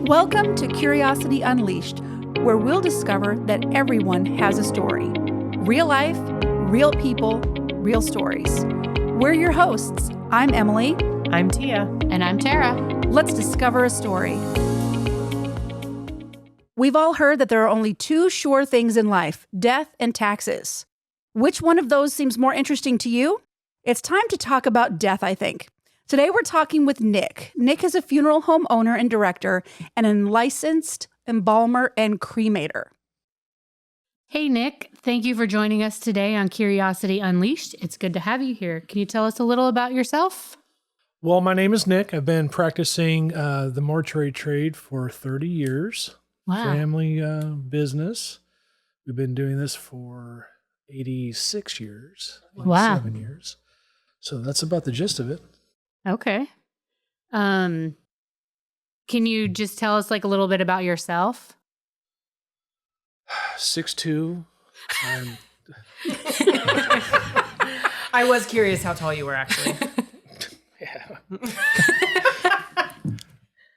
Welcome to Curiosity Unleashed, where we'll discover that everyone has a story. Real life, real people, real stories. We're your hosts. I'm Emily. I'm Tia. And I'm Tara. Let's discover a story. We've all heard that there are only two sure things in life, death and taxes. Which one of those seems more interesting to you? It's time to talk about death, I think. Today we're talking with Nick. Nick is a funeral home owner and director and a licensed embalmer and cremator. Hey, Nick. Thank you for joining us today on Curiosity Unleashed. It's good to have you here. Can you tell us a little about yourself? Well, my name is Nick. I've been practicing the mortuary trade for 30 years. Wow. Family business. We've been doing this for 86 years. Wow. 7 years. So that's about the gist of it. Okay. Can you just tell us like a little bit about yourself? 6'2". I was curious how tall you were actually. Yeah.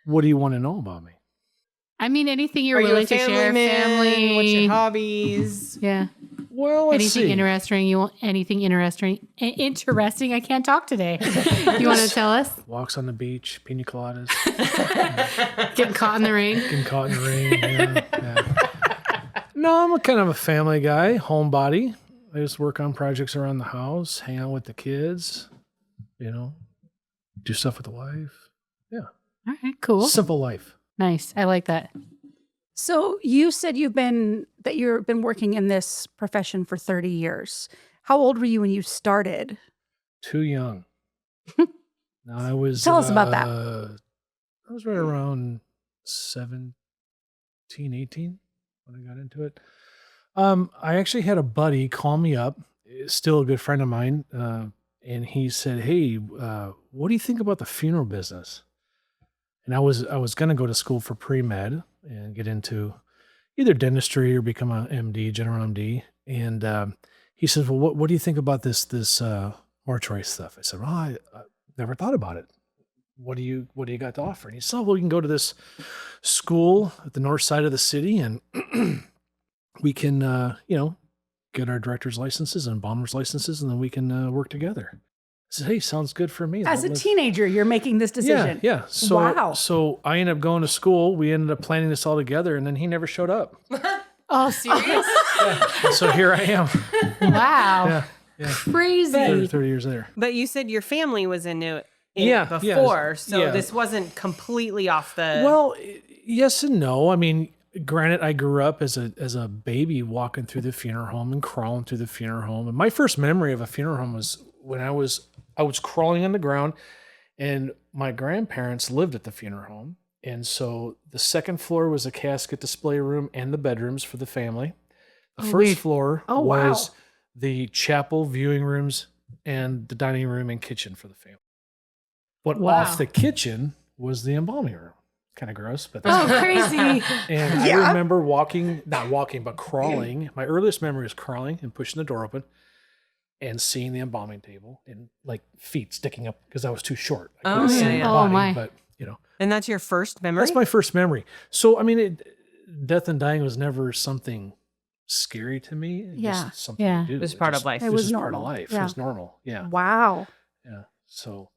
What do you want to know about me? I mean, anything you're Are you willing a to family share. man? Family. What's your hobbies? Yeah. Well, let's Anything see. interesting? You want anything interesting? Interesting? I can't talk today. You want to tell us? Walks on the beach, pina coladas, Getting caught in the rain. getting caught in the rain. Yeah. No, I'm a kind of a family guy, homebody. I just work on projects around the house, hang out with the kids, do stuff with the wife. Yeah. All right, cool. Simple life. Nice. I like that. So you said you've been working in this profession for 30 years. How old were you when you started? Too young. No, I was. Tell us about that. I was right around 17, 18 when I got into it. I actually had a buddy call me up, still a good friend of mine, and he said, "Hey, what do you think about the funeral business?" And I was going to go to school for pre-med and get into either dentistry or become an MD, general MD. And he says, "Well, what do you think about this mortuary stuff?" I said, "Well, I never thought about it. What do you got to offer?" And he said, "Well, we can go to this school at the north side of the city, and we can, get our director's licenses and embalmer's licenses, and then we can work together." I said, "Hey, sounds good for me." As a teenager, you're making this decision. Yeah. So, Wow. So I ended up going to school. We ended up planning this all together, and then he never showed up. Oh, serious? And so here I am. Wow. Yeah. Crazy. 30 years later. But you said your family was into it Yeah, before, so yeah. this wasn't completely off the... Well, yes and no. I mean, granted, I grew up as a baby walking through the funeral home and crawling through the funeral home. And my first memory of a funeral home was when I was crawling on the ground, and my grandparents lived at the funeral home. And so the second floor was a casket display room and the bedrooms for the family. The first floor was the chapel, viewing rooms, and the dining room and kitchen for the family. But off the kitchen was the embalming room. Kind of gross, but that's Crazy. And I remember not walking, but crawling. My earliest memory is crawling and pushing the door open and seeing the embalming table and like feet sticking up because I was too short. I couldn't see yeah. my Oh, body, my. but And that's your first memory? that's my first memory. So, I mean, death and dying was never something scary to me. It was Yeah. just something Yeah. to do. It was part of life. It was just part of normal. life. Yeah. It was normal. Yeah. Wow. Yeah. So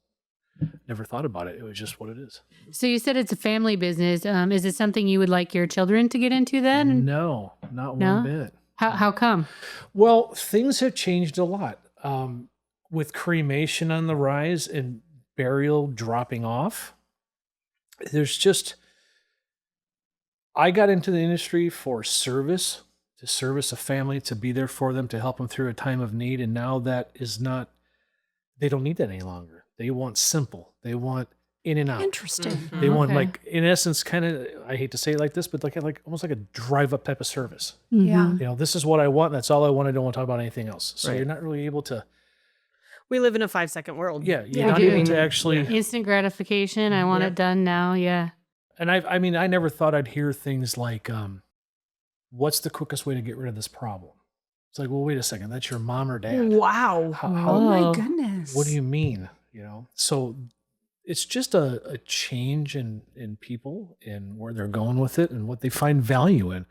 never thought about it. It was just what it is. So you said it's a family business. Is it something you would like your children to get into then? No, not No? one bit. How come? Well, things have changed a lot. With cremation on the rise and burial dropping off, I got into the industry for service, to service a family, to be there for them, to help them through a time of need. And now they don't need that any longer. They want simple. They want in and out. Interesting. They want, Okay. like, in essence, kind of, I hate to say it like this, but like almost like a drive-up type of service. Yeah. This is what I want. That's all I want. I don't want to talk about anything else. So Right. you're not really able to, We live in a 5-second world. you're Yeah, not we able do. to actually, Instant gratification. I want it done now. Yeah. and I mean, I never thought I'd hear things like, what's the quickest way to get rid of this problem? It's like, well, wait a second. That's your mom or dad. Wow. How, Oh my Whoa. goodness. what do you mean? So it's just a change in people and where they're going with it and what they find value in.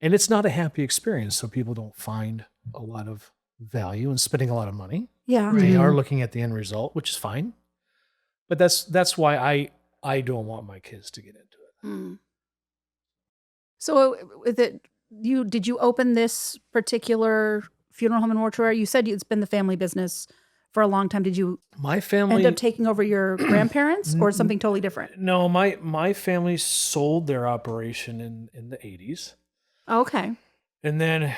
And it's not a happy experience. So people don't find a lot of value in spending a lot of money. Yeah. They are Mhm. looking at the end result, which is fine. But that's why I don't want my kids to get into it. Mm. So with it, did you open this particular funeral home and mortuary? You said it's been the family business for a long time. Did you My end family up taking over your grandparents or something totally different? No, my family sold their operation in the 80s. Oh, okay. And then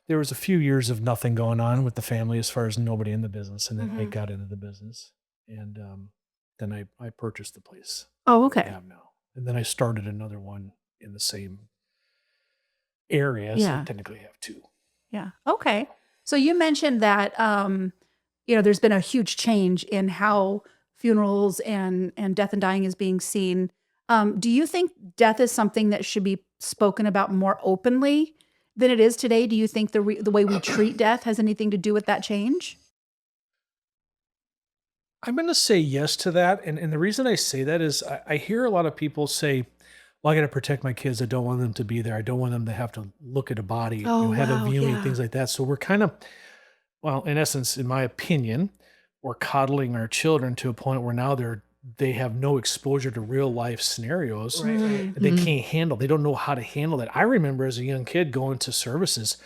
there was a few years of nothing going on with the family as far as nobody in the business. And then I Mhm. got into the business. And then I purchased the place Oh, I okay. have now. And then I started another one in the same area. So I Yeah. technically have two. Yeah. Okay. So you mentioned that there's been a huge change in how funerals and death and dying is being seen. Do you think death is something that should be spoken about more openly than it is today? Do you think the way we treat death has anything to do with that change? I'm going to say yes to that. And the reason I say that is I hear a lot of people say, well, I got to protect my kids. I don't want them to be there. I don't want them to have to look at a body, Oh, have a wow. viewing, Yeah. things like that. So we're kind of, well, in essence, in my opinion, we're coddling our children to a point where now they have no exposure to real life scenarios Right, right. that they Mhm. can't handle. They don't know how to handle that. I remember as a young kid going to services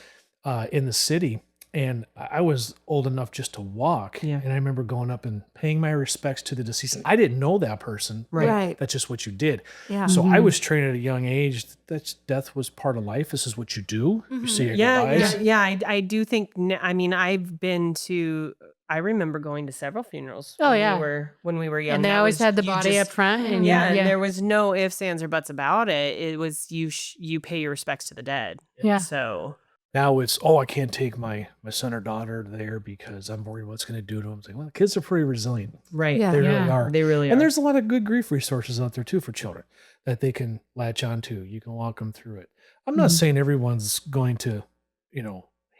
in the city, and I was old enough just to walk. Yeah. And I remember going up and paying my respects to the deceased. I didn't know that person. Right. Right. That's just what you did. Yeah. So I Mhm. was trained at a young age that death was part of life. This is what you do. You Mhm. say your Yeah, goodbyes. I do think. I mean, I've been to. I remember going to several funerals. Oh, when yeah. when we were young. And they That always was had the you body just- up front. And Yeah, and yeah. there was no ifs, ands, or buts about it. It was you pay your respects to the dead. Yeah. So Now it's, I can't take my son or daughter there because I'm worried what's going to do to them. It's like, well, the kids are pretty resilient. right. Yeah. They really Yeah. are. They really are. And there's a lot of good grief resources out there too for children that they can latch on to. You can walk them through it. I'm not Mhm. saying everyone's going to,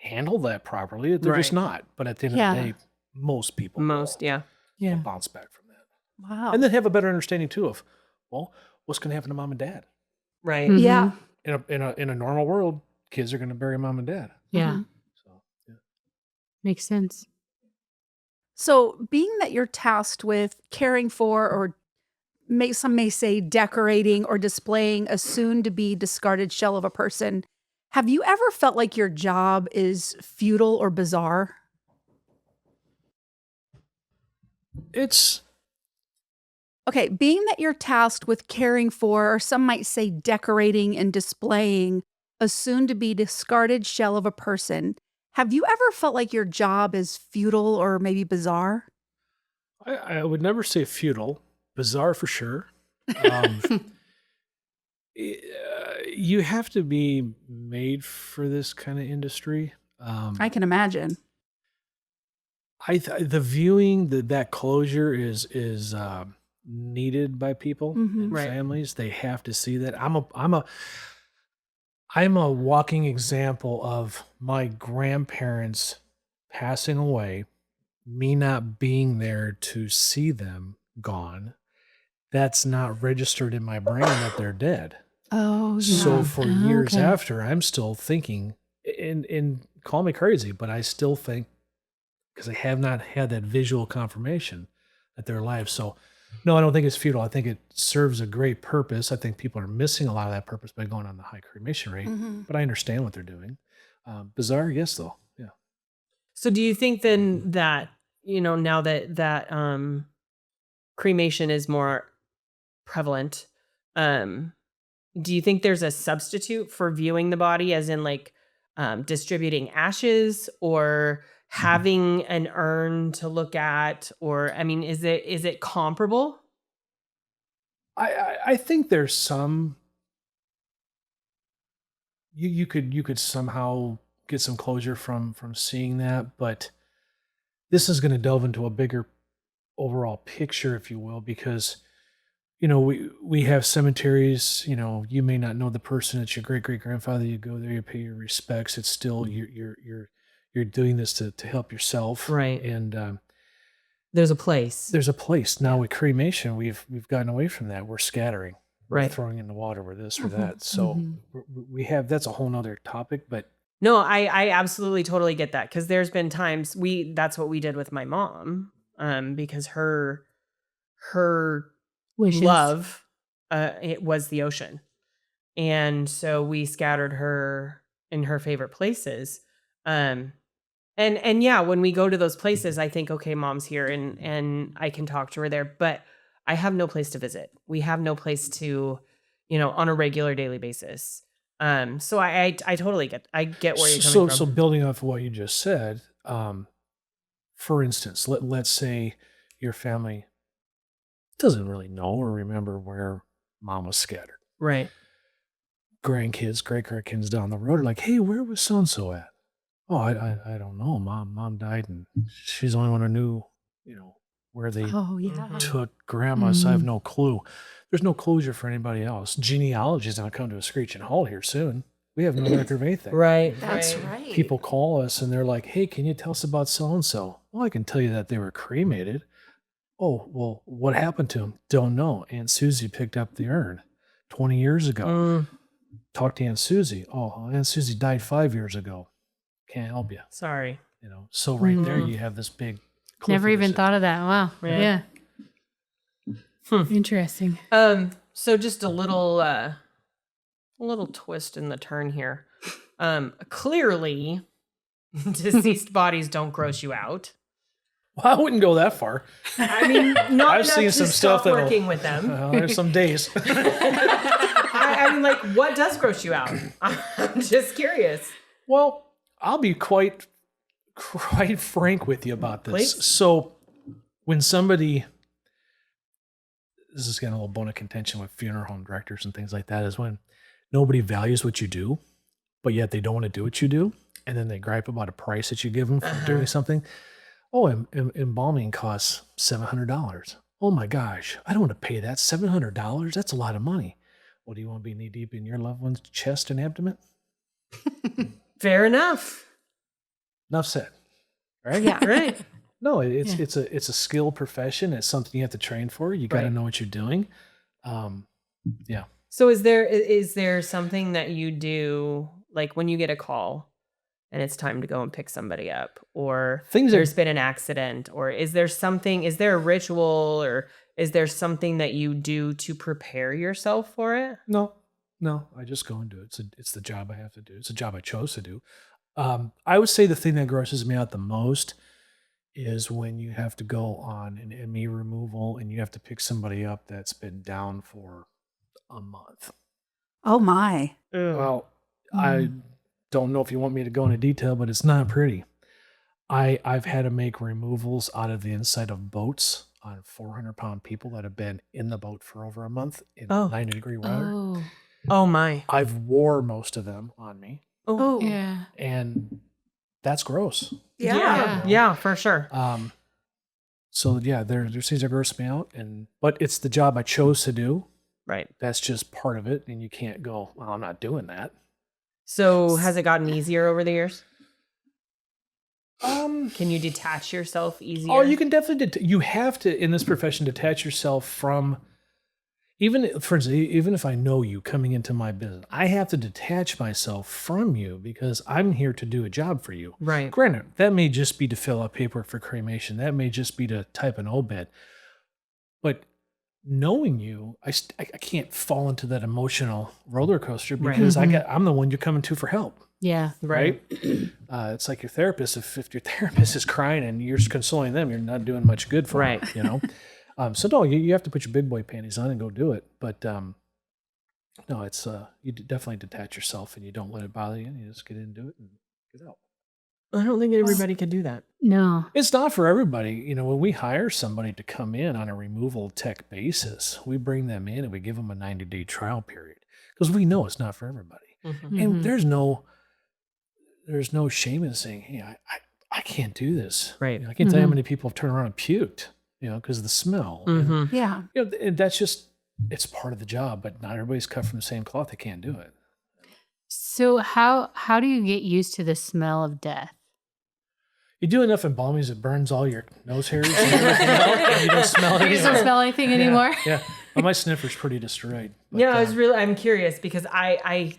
handle that properly. They're just Right. not. But at the end Yeah. of the day, most people will yeah. Yeah. bounce back from that. Wow. And then have a better understanding too of, well, what's going to happen to mom and dad? Right. Mhm. Yeah. In a normal world, kids are going to bury mom and dad. Yeah. Mhm. So yeah. Makes sense. So, being that you're tasked with caring for, or some may say decorating or displaying a soon to be discarded shell of a person, have you ever felt like your job is futile or bizarre? It's Okay, being that you're tasked with caring for, or some might say decorating and displaying a soon to be discarded shell of a person, have you ever felt like your job is futile or maybe bizarre? I would never say futile, bizarre for sure. Um, you have to be made for this kind of industry. I can imagine. The viewing that closure is needed by people Mhm. and Right. families. They have to see that. I'm a walking example of my grandparents passing away, me not being there to see them gone. That's not registered in my brain that they're dead. Oh, So yeah. for Oh, years okay. after, I'm still thinking, and call me crazy, but I still think because I have not had that visual confirmation that they're alive. So no, I don't think it's futile. I think it serves a great purpose. I think people are missing a lot of that purpose by going on the high cremation rate, Mhm. but I understand what they're doing. Bizarre, yes, though. Yeah. So do you think then that now that cremation is more prevalent, um, do you think there's a substitute for viewing the body, as in like distributing ashes or having an urn to look at, or I mean, is it comparable? I think there's some you could somehow get some closure from seeing that, but this is going to delve into a bigger overall picture, if you will, because we have cemeteries. You may not know the person. It's your great great grandfather. You go there, you pay your respects. It's still you're doing this to help yourself, Right. and There's a place. There's a place. Now with cremation, we've gotten away from that. We're scattering. We're Right. throwing in the water. We're this or that. So we have, that's a whole nother topic, but No, I absolutely totally get that, because there's been times that's what we did with my mom, because her Wishes. love it was the ocean, and so we scattered her in her favorite places, and yeah, when we go to those places, I think, okay, mom's here, and I can talk to her there, but I have no place to visit. We have no place to, on a regular daily basis. So I totally get where you're coming from. So building off of what you just said, for instance, let's say your family doesn't really know or remember where mom was scattered. Right. Grandkids, great-grandkids down the road are like, hey, where was so-and-so at? Oh, I don't know. Mom died, and she's the only one who knew, where they Oh, yeah. took grandma, so I have no clue. There's no closure for anybody else. Genealogy is going to come to a screeching halt here soon. We have no record of anything. Right. That's right. People call us and they're like, hey, can you tell us about so-and-so? Well, I can tell you that they were cremated. Oh, well, what happened to them? Don't know. Aunt Susie picked up the urn 20 years ago. Talk to Aunt Susie. Oh, Aunt Susie died 5 years ago. Can't help you. Sorry. So right there you have this big Never cliffy even to sit. thought of that. Wow. Yeah. Yeah. Interesting. So just a little twist in the turn here. Clearly, deceased bodies don't gross you out. Well, I wouldn't go that far. I mean, not I've enough seen to some stop stuff that'll- working with them. There's some days. I mean, like, what does gross you out? I'm just curious. Well, I'll be quite frank with you about this. Please. So when somebody, this is getting a little bone of contention with funeral home directors and things like that, is when nobody values what you do, but yet they don't want to do what you do. And then they gripe about a price that you give them for doing something. Oh, embalming costs $700. Oh my gosh, I don't want to pay that. $700? That's a lot of money. Well, do you want to be knee deep in your loved one's chest and abdomen? Fair enough. Enough said. Right? Yeah. Right. No, it's a skilled profession. It's something you have to train for. You got to Right. know what you're doing. Yeah. So is there something that you do, like when you get a call and it's time to go and pick somebody up, or there's been an accident, or is there a ritual, or is there something that you do to prepare yourself for it? No, I just go and do it. It's the job I have to do. It's a job I chose to do. I would say the thing that grosses me out the most is when you have to go on an ME removal and you have to pick somebody up that's been down for a month. Oh, my. Well, I don't know if you want me to go into detail, but it's not pretty. I've had to make removals out of the inside of boats on 400-pound people that have been in the boat for over a month in 90-degree weather. Oh my. I've wore most of them on me, Oh. Yeah. and that's gross. Yeah, for sure. So yeah, there's things that gross me out, but it's the job I chose to do. Right. That's just part of it, and you can't go, well, I'm not doing that. So has it gotten easier over the years? Can you detach yourself easier? Oh, you can definitely. You have to, in this profession, detach yourself from. Even, for instance, even if I know you coming into my business, I have to detach myself from you because I'm here to do a job for you. Right. Granted, that may just be to fill out paperwork for cremation. That may just be to type an obit. But knowing you, I can't fall into that emotional roller coaster because I'm the one you're coming to for help. Yeah. Right? It's like your therapist. If your therapist is crying and you're consoling them, you're not doing much good for them, you know? So no, you have to put your big boy panties on and go do it. But no, it's you definitely detach yourself and you don't let it bother you. And you just get into it and get out. I don't think everybody could do that. No. It's not for everybody. You know, when we hire somebody to come in on a removal tech basis, we bring them in and we give them a 90-day trial period because we know it's not for everybody. Mm-hmm. And there's no shame in saying, hey, I can't do this. Right. You know, I can't tell you how many people have turned around and puked, you know, because of the smell. And, Yeah. you know, and that's just, it's part of the job, but not everybody's cut from the same cloth. They can't do it. So how do you get used to the smell of death? You do enough embalmings, it burns all your nose hairs and everything out, and you don't smell You anything. just don't smell anything anymore. Yeah. Well, my sniffer's pretty destroyed. But, Yeah, I'm curious because I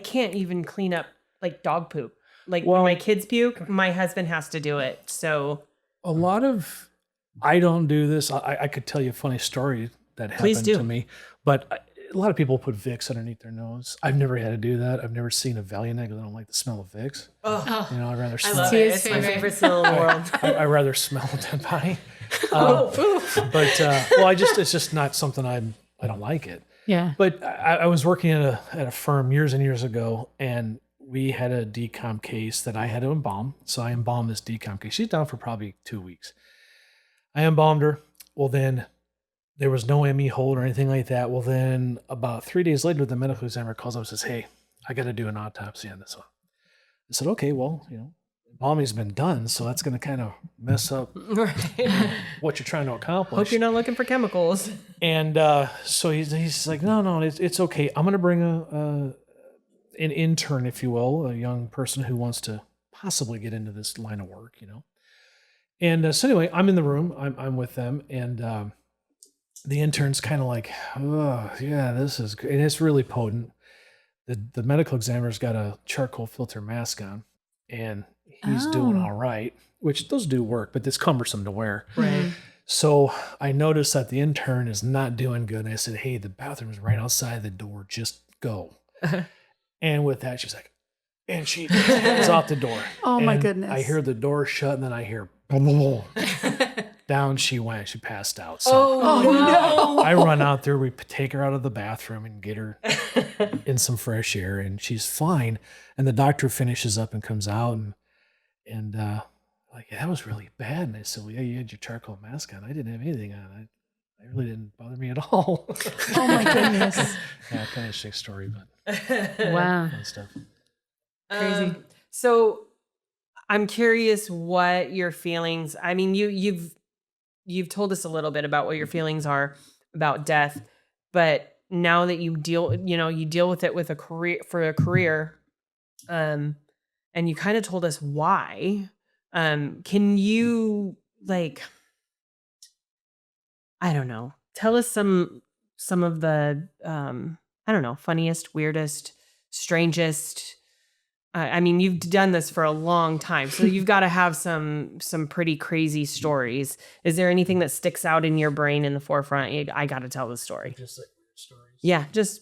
can't even clean up like dog poop. Like when my kids puke, my husband has to do it. So a lot of, I don't do this. I could tell you a funny story that happened to me, but a lot of people put Vicks underneath their nose. I've never had to do that. I've never seen a Valiant because I don't like the smell of Vicks. Oh, You know, I'd rather I smell love it. it. It's my favorite smell in the world. I'd rather smell a dead body. Oh, But well, it's just not something I don't like it. Yeah. But I was working at a firm years and years ago, and we had a decom case that I had to embalm. So I embalmed this decom case. She's down for probably 2 weeks. I embalmed her. Well, then there was no ME hold or anything like that. Well, then about 3 days later, the medical examiner calls up and says, "Hey, I got to do an autopsy on this one." I said, "Okay, well, embalming's been done, so that's going to kind of mess up right. what you're trying to accomplish." Hope you're not looking for chemicals. And so he's like, no, it's okay. I'm going to bring an intern, if you will, a young person who wants to possibly get into this line of work, And so anyway, I'm in the room. I'm with them, and the intern's kind of like, "Oh, yeah, this is great." And it's really potent. The medical examiner's got a charcoal filter mask on, and he's doing all right, which those do work, but it's cumbersome to wear. Right. So I noticed that the intern is not doing good. And I said, "Hey, the bathroom's right outside the door. Just go." And with that, she's like, and she heads out the door. Oh, my And goodness. I hear the door shut, and then I hear boom, boom, boom. Down she went. She passed out. So Oh, no. I run out there. We take her out of the bathroom and get her in some fresh air, and she's fine. And the doctor finishes up and comes out, and like, "Yeah, that was really bad." And I said, "Well, yeah, you had your charcoal mask on. I didn't have anything on. It really didn't bother me at all." Oh, my goodness. Yeah, kind of a sick story, but Wow. fun stuff. Crazy. So I'm curious what your feelings. I mean, you've told us a little bit about what your feelings are about death, but now that you deal with it with a career, and you kind of told us why. Can you, like, I don't know, tell us some of the I don't know, funniest, weirdest, strangest. I mean, you've done this for a long time, so you've got to have some pretty crazy stories. Is there anything that sticks out in your brain in the forefront? I got to tell the story. Just like weird stories.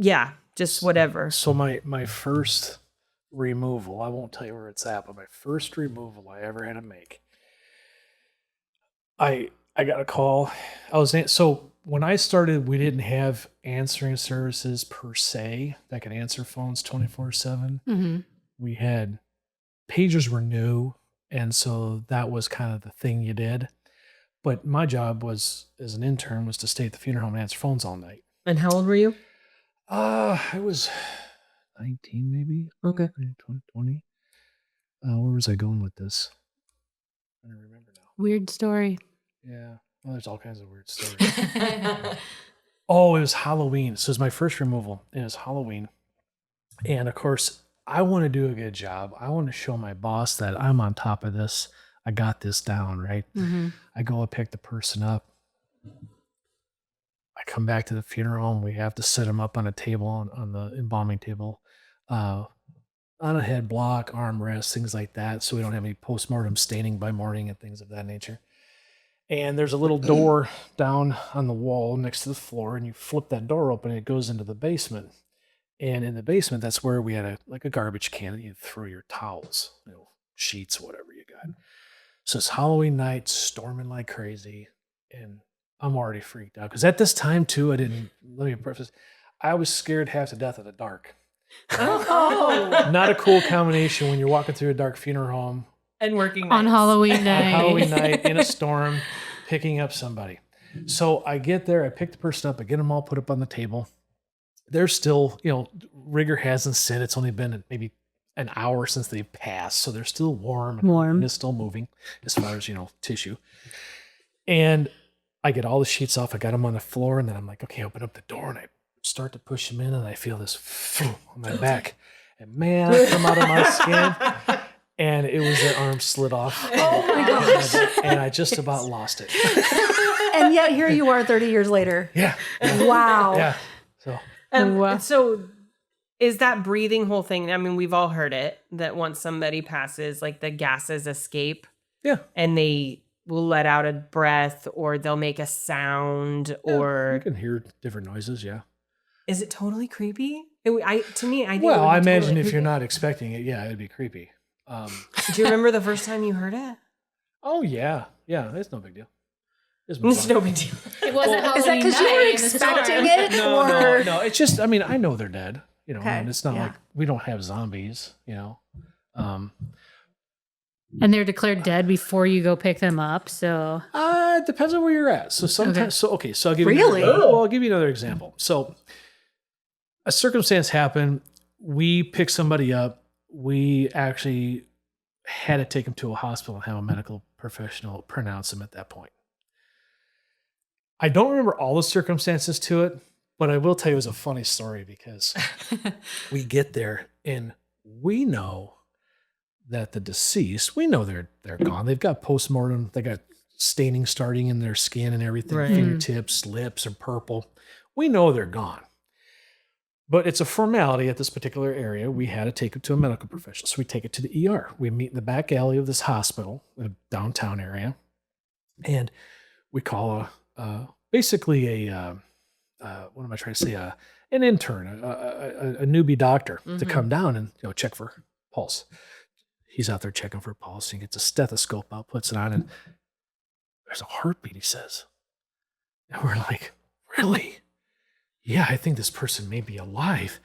Yeah, just whatever. So my first removal, I won't tell you where it's at, but my first removal I ever had to make, I got a call. So when I started, we didn't have answering services per se that could answer phones 24/7. Mm-hmm. We had pagers were new, and so that was kind of the thing you did. But my job was, as an intern, was to stay at the funeral home and answer phones all night. And how old were you? I was 19 maybe. Okay. 20. Where was I going with this? I don't remember now. Weird story. Yeah. Well, there's all kinds of weird stories. Oh, it was Halloween. So it was my first removal. It was Halloween. And of course, I want to do a good job. I want to show my boss that I'm on top of this. I got this down, right? Mm-hmm. I go and pick the person up. I come back to the funeral home. We have to set them up on a table, on the embalming table, on a head block, armrest, things like that, so we don't have any postmortem staining by morning and things of that nature. And there's a little door down on the wall next to the floor, and you flip that door open, and it goes into the basement. And in the basement, that's where we had a garbage can that you throw your towels, sheets, whatever you got. So it's Halloween night, storming like crazy, and I'm already freaked out. Because at this time, too, let me preface, I was scared half to death of the dark. Oh. Not a cool combination when you're walking through a dark funeral home. And working On nights. Halloween night. On Halloween night, in a storm, picking up somebody. So I get there, I pick the person up, I get them all put up on the table. They're still, rigor hasn't set. It's only been maybe an hour since they've passed. So they're still warm. And it's still moving as far as, tissue. And I get all the sheets off. I got them on the floor. And then I'm like, okay, open up the door. And I start to push them in. And I feel this on my back. And man, I come out of my skin. and it was their arm slid off. Oh my gosh. And I just about lost it. And yet here you are 30 years later. Yeah. Wow. Yeah. So Wow. So is that breathing whole thing? I mean, we've all heard it, that once somebody passes, like the gases escape. Yeah. And they will let out a breath, or they'll make a sound, you or can hear different noises. Yeah. is it totally creepy? To me, I think. Well, I imagine totally if you're creepy. not expecting it, yeah, it'd be creepy. Do you remember the first time you heard it? Oh yeah. Yeah. It's no big deal. It's fun. no big deal. It wasn't Is that Halloween because you night were in the store. expecting it? No, or? no. It's just, I mean, I know they're dead, you know, Okay, and it's not yeah. like we don't have zombies, you know. And they're declared dead before you go pick them up. So It depends on where you're at. So sometimes, so I'll give Really? you. Well, I'll give you another example. So a circumstance happened. We picked somebody up. We actually had to take them to a hospital and have a medical professional pronounce them at that point. I don't remember all the circumstances to it, but I will tell you it was a funny story because we get there and we know that the deceased, we know they're gone. They've got postmortem. They got staining starting in their skin and everything. Right. Fingertips, lips are purple. We know they're gone. But it's a formality at this particular area. We had to take it to a medical professional. So we take it to the ER. We meet in the back alley of this hospital, a downtown area. And we call basically what am I trying to say? An intern, a newbie doctor to come down and check for pulse. He's out there checking for pulse. He gets a stethoscope out, puts it on, and there's a heartbeat, he says. And we're like, really? Yeah, I think this person may be alive.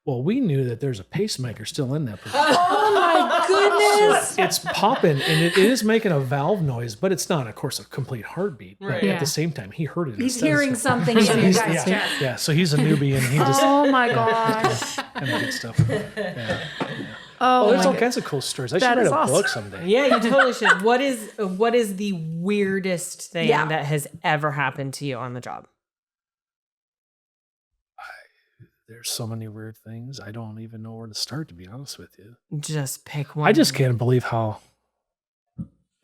Well, we knew that there's a pacemaker still in that person. Oh my goodness. So it's popping, and it is making a valve noise, but it's not, of course, a complete heartbeat. But Right. Yeah. at the same time, he heard it. in He's his hearing stethoscope. something in your He's- guy's chest. yeah, so he's a newbie, and he just Oh my gosh. kind of good stuff. Yeah. Oh, There's my all kinds of cool stories. I That should write is a awesome. book someday. Yeah, you totally should. What is the weirdest thing Yeah. that has ever happened to you on the job? There's so many weird things. I don't even know where to start, to be honest with you. Just pick one. I just can't believe how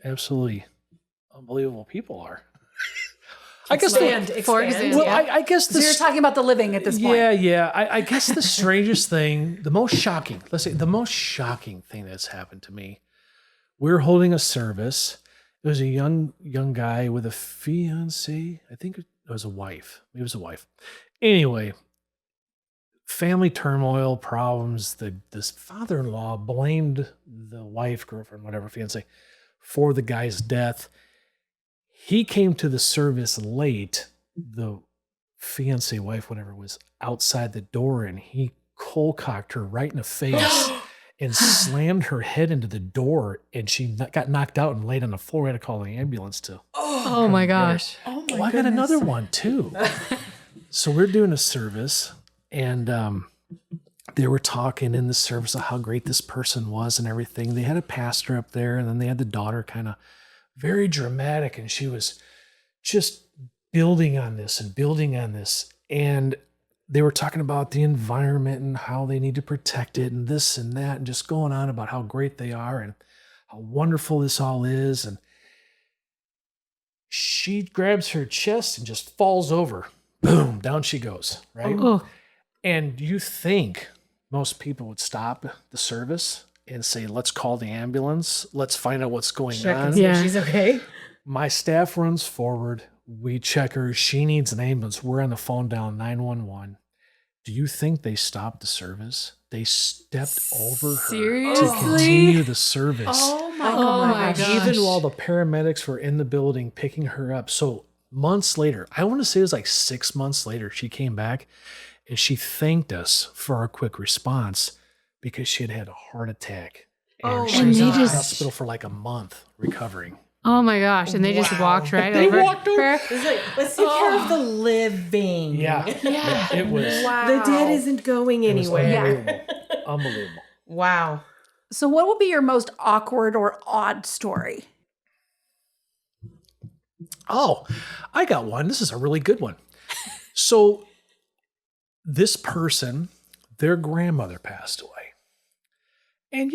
absolutely unbelievable people are. I guess For example, well, I guess So you're talking about the living at this point. Yeah. I guess the strangest thing, the most shocking thing that's happened to me. We were holding a service. It was a young guy with a fiance. I think it was a wife. It was a wife. Anyway, family turmoil, problems. This father-in-law blamed the wife, girlfriend, whatever, fiance, for the guy's death. He came to the service late. The fiance, wife, whatever, was outside the door, and he cold-cocked her right in the face and slammed her head into the door, and she got knocked out and laid on the floor. We had to call the ambulance to. oh my gosh. Oh my Oh, I got another one too. So we're doing a service, and they were talking in the service of how great this person was and everything. They had a pastor up there, and then they had the daughter, kind of very dramatic, and she was just building on this and building on this. And they were talking about the environment and how they need to protect it and this and that, and just going on about how great they are and how wonderful this all is. And she grabs her chest and just falls over. Boom, down she goes, right? Oh, And you think most people would stop the service and say, let's call the ambulance. Let's find out what's going check and on. see if Yeah. she's okay. My staff runs forward. We check her. She needs an ambulance. We're on the phone down 911. Do you think they stopped the service? They stepped over her to Seriously? continue the service. Oh my Oh my gosh. gosh. Even while the paramedics were in the building picking her up. So months later, I want to say it was like 6 months later, she came back and she thanked us for our quick response because she had had a heart attack. And Oh she my was in the gosh. hospital for like a month recovering. oh my gosh. And they just Wow. walked right They over walked over. her. It's like, let's take care of the living. Yeah. Yeah. It was, Wow. The dead isn't going it was anywhere. unbelievable. Unbelievable. Wow. So what would be your most awkward or odd story? Oh, I got one. This is a really good one. So this person, their grandmother passed away. And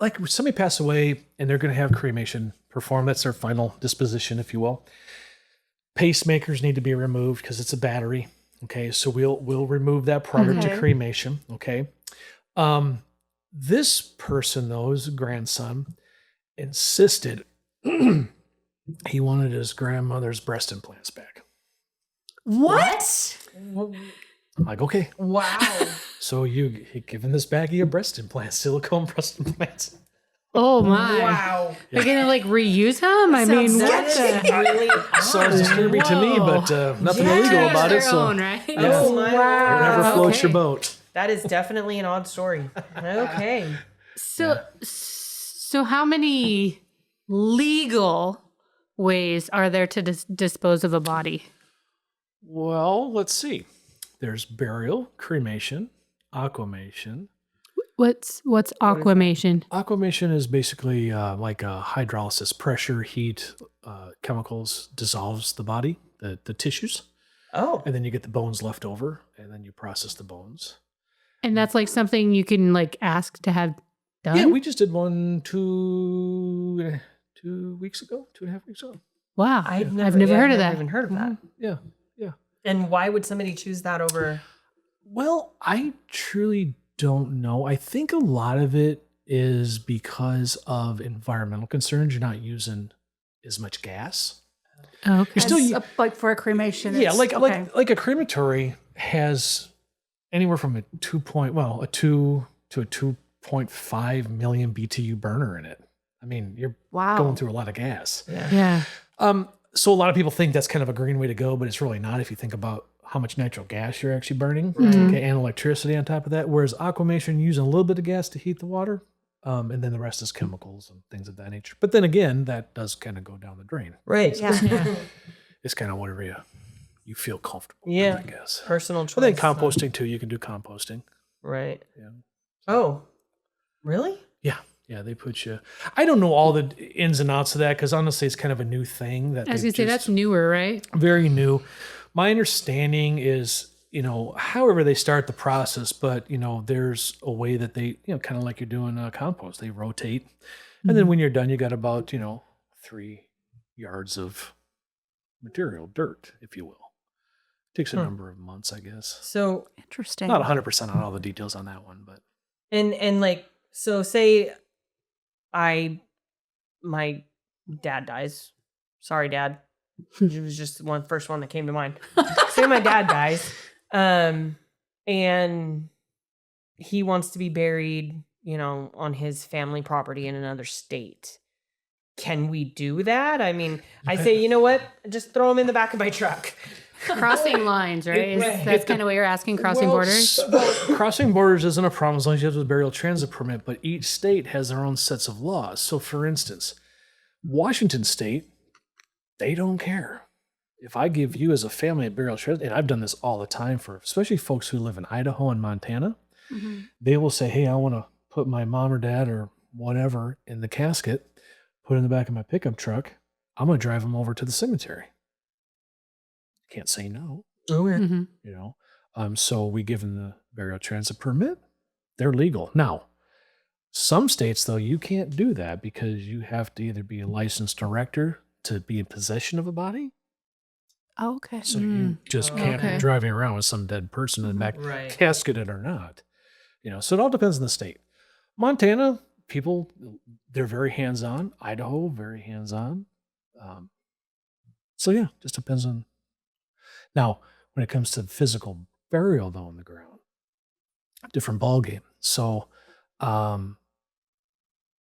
like somebody passed away and they're going to have cremation performed. That's their final disposition, if you will. Pacemakers need to be removed because it's a battery. Okay, so we'll remove that prior Okay. to cremation. Okay. This person, though, his grandson, insisted he wanted his grandmother's breast implants back. What? I'm like, okay. Wow. So you giving this baggie of breast implants, silicone breast implants. Oh my. Wow. They're going to like reuse them? I mean, Sounds what That the? is really Sounds disturbing to me, but nothing Yeah. illegal about Their it. So own, right? Oh my whatever wow. floats Okay. your boat. That is definitely an odd story. Okay. So how many legal ways are there to dispose of a body? Well, let's see. There's burial, cremation, aquamation. What's aquamation? Aquamation is basically like a hydrolysis, pressure, heat, chemicals dissolves the body, the tissues, Oh. and then you get the bones left over, and then you process the bones. And that's like something you can like ask to have done? Yeah, we just did one 2.5 weeks ago. Wow. I've never heard of that. even heard of that. Yeah. And why would somebody choose that over? Well, I truly don't know. I think a lot of it is because of environmental concerns. You're not using as much gas. Okay. You're still As like for a cremation. Yeah, it's- like okay. like a crematory has anywhere from a 2 to a 2.5 million BTU burner in it. I mean, you're Wow. going through a lot of gas. Yeah. So a lot of people think that's kind of a green way to go, but it's really not if you think about how much natural gas you're actually burning, Mhm. okay, and electricity on top of that. Whereas aquamation, using a little bit of gas to heat the water, and then the rest is chemicals and things of that nature. But then again, that does kind of go down the drain. Right. Yeah. It's kind of whatever you feel comfortable Yeah. with, I guess. Personal choice. But then composting too, you can do composting. Right. Yeah. Oh. Really? Yeah, they put you. I don't know all the ins and outs of that because honestly, it's kind of a new thing that I was they've going to say that's newer, right? very new. My understanding is, however they start the process, but there's a way that they, kind of like you're doing compost. They rotate, and then when you're done, you got about 3 yards of material, dirt, if you will. Takes a number of months, I guess. So Interesting. Not 100% on all the details on that one, but and like so say my dad dies. Sorry, Dad. It was just the first one that came to mind. Say my dad dies. And he wants to be buried, on his family property in another state. Can we do that? I mean, I say, you know what? Just throw him in the back of my truck. Crossing lines, right? Right. That's kind of what you're asking, crossing Well, borders? Crossing borders isn't a problem as long as you have the burial transit permit, but each state has their own sets of laws. So, for instance, Washington State, they don't care. If I give you as a family a burial transit, and I've done this all the time for especially folks who live in Idaho and Montana, they will say, hey, I want to put my mom or dad or whatever in the casket, put it in the back of my pickup truck. I'm going to drive them over to the cemetery. Can't say no. Okay. Mm-hmm. So we give them the burial transit permit. They're legal. Now, some states, though, you can't do that because you have to either be a licensed director to be in possession of a body. Oh, okay. So you just can't Okay. be driving around with some dead person in the back, Right. casketed or not. So it all depends on the state. Montana, people, they're very hands-on. Idaho, very hands-on. So yeah, just depends on. Now, when it comes to physical burial, though, in the ground, different ballgame. So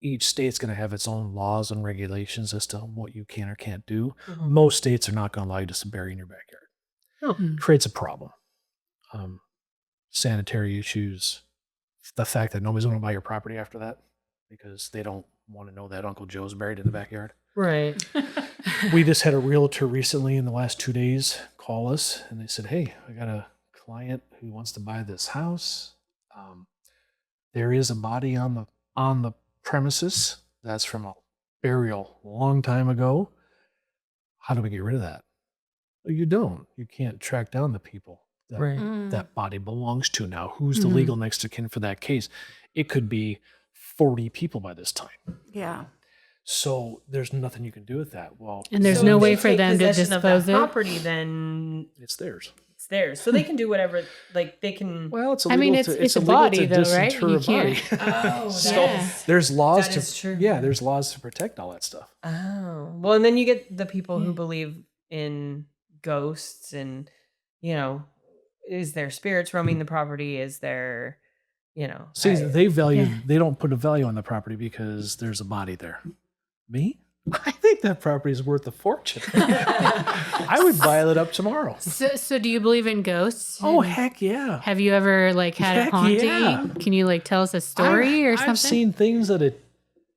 each state's going to have its own laws and regulations as to what you can or can't do. Mhm. Most states are not going to allow you to bury in your backyard. Oh. Creates a problem. Sanitary issues, the fact that nobody's going to buy your property after that because they don't want to know that Uncle Joe's buried in the backyard. Right. We just had a realtor recently in the last 2 days call us and they said, hey, I got a client who wants to buy this house. There is a body on the premises that's from a burial a long time ago. How do we get rid of that? Well, you don't. You can't track down the people that Right. that body belongs to now. Who's the legal next of kin for that case? It could be 40 people by this time. Yeah. So there's nothing you can do with that. Well, And there's So no if way they for take them to possession of dispose that it. property, then it's theirs. it's theirs. So they can do whatever. Like they can. Well, it's I illegal mean, it's a illegal body to though, right? disinter You a body. can't. Oh, So Yeah. there's laws That is true. Yeah, there's laws to protect all that stuff. Oh, well, and then you get the people who believe in ghosts and, is there spirits roaming the property? Is there, See, I- they don't put a value on the property because there's a body there. Me? I think that property is worth a fortune. I would buy it up tomorrow. So do you believe in ghosts? Oh, And heck yeah. have you ever had Heck a haunting? yeah. Can you tell us a story or something? I've seen things that it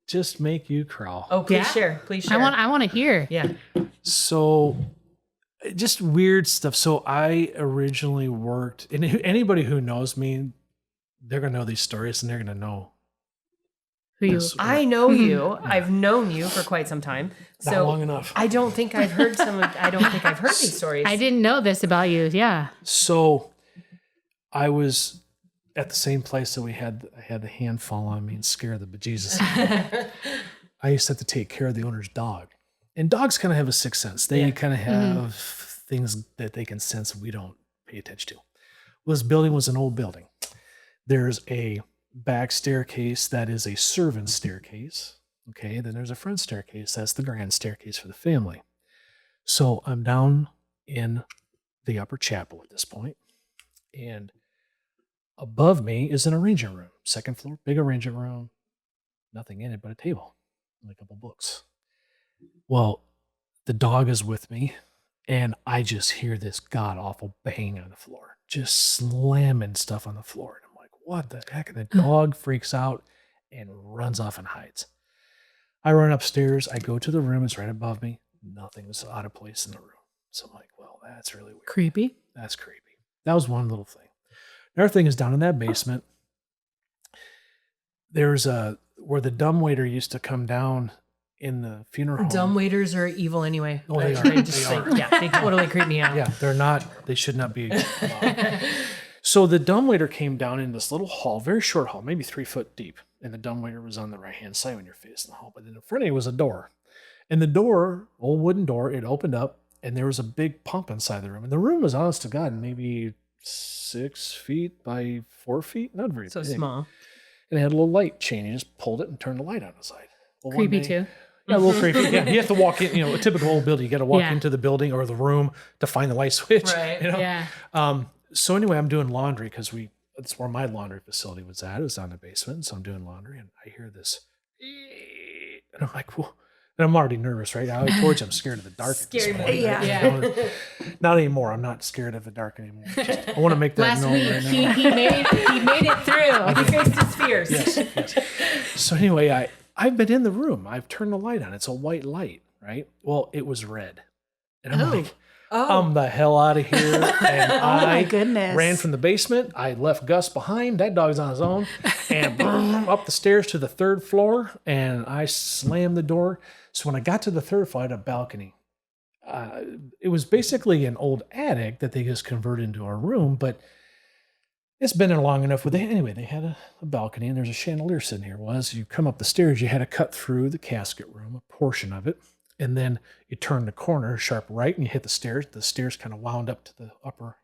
just make you crawl. oh, please Yeah. share. Please share. I want to hear. Yeah. So just weird stuff. So I originally worked, and anybody who knows me, they're going to know these stories and they're going to know. Who you? Yes. I know you. I've known you for quite some time. Not So long enough. I don't think I've heard these stories. I didn't know this about you. Yeah. So I was at the same place that I had the hand fall on me and scare the bejesus out of me. I used to have to take care of the owner's dog. And dogs kind of have a sixth sense. They kind of have things that they can sense we don't pay attention to. Well, this building was an old building. There's a back staircase that is a servant staircase. Okay, then there's a front staircase. That's the grand staircase for the family. So I'm down in the upper chapel at this point, and above me is an arrangement room. Second floor, big arrangement room. Nothing in it but a table and a couple books. Well, the dog is with me, and I just hear this god-awful bang on the floor, just slamming stuff on the floor. And I'm like, what the heck? And the dog freaks out and runs off and hides. I run upstairs. I go to the room. It's right above me. Nothing was out of place in the room. So I'm like, well, that's really weird. Creepy. That's creepy. That was one little thing. Another thing is down in that basement, there's where the dumbwaiter used to come down in the funeral home. Dumb waiters are evil anyway. Oh, they are. Just They like, are. yeah, they totally creep me out. Yeah, they should not be allowed. So the dumbwaiter came down in this little hall, very short hall, maybe 3 foot deep. And the dumbwaiter was on the right-hand side when you're facing the hall. But then in front of you was a door. And the door, old wooden door, it opened up and there was a big pump inside the room. And the room was, honest to God, maybe 6 feet by 4 feet. Not very So big. small. And it had a little light chain. You just pulled it and turned the light on the side. Well, one Creepy day- too. Yeah, a little creepy. Yeah, you have to walk in, a typical old building. You got to walk Yeah. into the building or the room to find the light switch. Right. Yeah. So anyway, I'm doing laundry because that's where my laundry facility was at. It was on the basement. So I'm doing laundry and I hear this. And I'm like, whoa. And I'm already nervous, right? I told you I'm scared of the dark. At this Scary point, movie. right? Yeah. Not anymore. I'm not scared of the dark anymore. I want to make that Last known week right now. he made it through. He faced his fears. Yes. So anyway, I've been in the room. I've turned the light on. It's a white light, right? Well, it was red. And I'm like, I'm the hell out of here. And Oh my goodness. ran from the basement. I left Gus behind. That dog's on his own. And boom, up the stairs to the 3rd floor. And I slammed the door. So when I got to the 3rd floor, I had a balcony. It was basically an old attic that they just converted into a room, but it's been there long enough. Anyway, they had a balcony and there's a chandelier sitting here. Well, as you come up the stairs, you had to cut through the casket room, a portion of it. And then you turn the corner sharp right and you hit the stairs. The stairs kind of wound up to the upper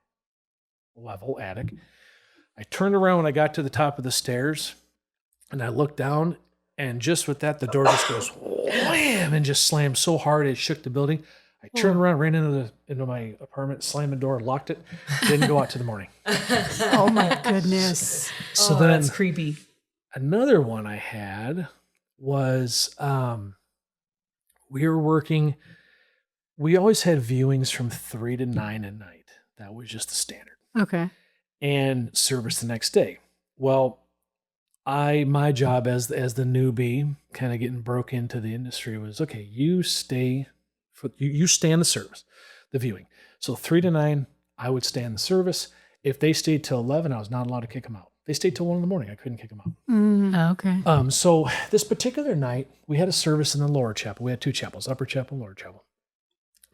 level attic. I turned around when I got to the top of the stairs and I looked down, and just with that, the door just goes wham and just slammed so hard it shook the building. I turned around, ran into my apartment, slammed the door, locked it, didn't go out to the morning. Oh my goodness. So That's creepy. another one I had was we were working. We always had viewings from 3 to 9 at night. That was just the standard. Okay. And service the next day. Well, my job as the newbie, kind of getting broke into the industry, was okay. You stay in the service, the viewing. So 3 to 9, I would stay in the service. If they stayed till 11, I was not allowed to kick them out. They stayed till 1 in the morning. I couldn't kick them out. Oh, okay. So this particular night, we had a service in the lower chapel. We had 2 chapels, upper chapel, lower chapel.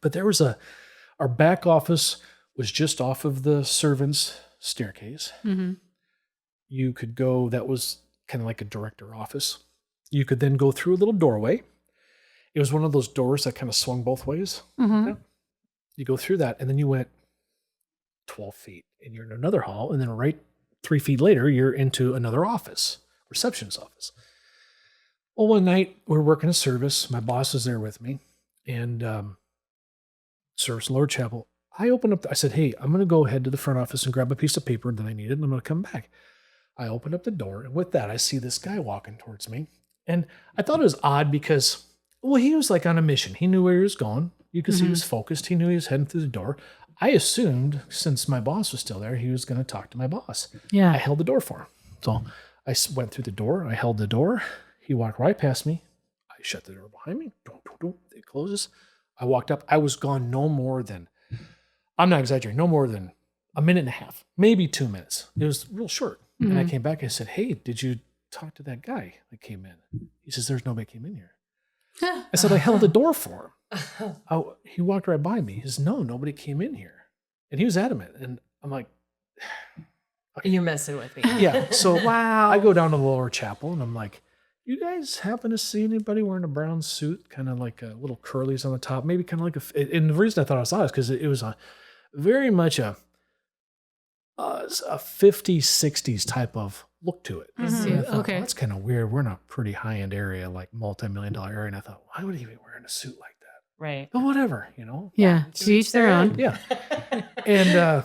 But there was our back office was just off of the servants' staircase. Mm-hmm. You could go, that was kind of like a director office. You could then go through a little doorway. It was one of those doors that kind of swung both ways. Mm-hmm. Yeah. You go through that, and then you went 12 feet, and you're in another hall, and then right 3 feet later, you're into another office, receptionist office. Well, one night, we're working a service. My boss is there with me, and service in Lord Chapel. I opened up, I said, hey, I'm going to go ahead to the front office and grab a piece of paper that I needed, and I'm going to come back. I opened up the door, and with that, I see this guy walking towards me. And I thought it was odd because, well, he was like on a mission. He knew where he was going. You could see he was focused. He knew he was heading through the door. I assumed, since my boss was still there, he was going to talk to my boss. Yeah. I held the door for him. So I went through the door. I held the door. He walked right past me. I shut the door behind me. It closes. I walked up. I was gone no more than, I'm not exaggerating, no more than a minute and a half, maybe 2 minutes. It was real short. And I came back and I said, hey, did you talk to that guy that came in? He says, there's nobody came in here. I said, I held the door for him. He walked right by me. He says, no, nobody came in here. And he was adamant. And I'm like, okay. You're messing with me. Yeah. So Wow. I go down to the lower chapel and I'm like, you guys happen to see anybody wearing a brown suit, kind of like a little curlies on the top, maybe kind of like and the reason I thought I saw it is because it was a very much a 50s, 60s type of look to it. Mhm. And I thought, Okay. well, that's kind of weird. We're in a pretty high-end area, like multi-million-dollar area. And I thought, why would he be wearing a suit like that? Right. But whatever, you know? Yeah. To each their own. Yeah. And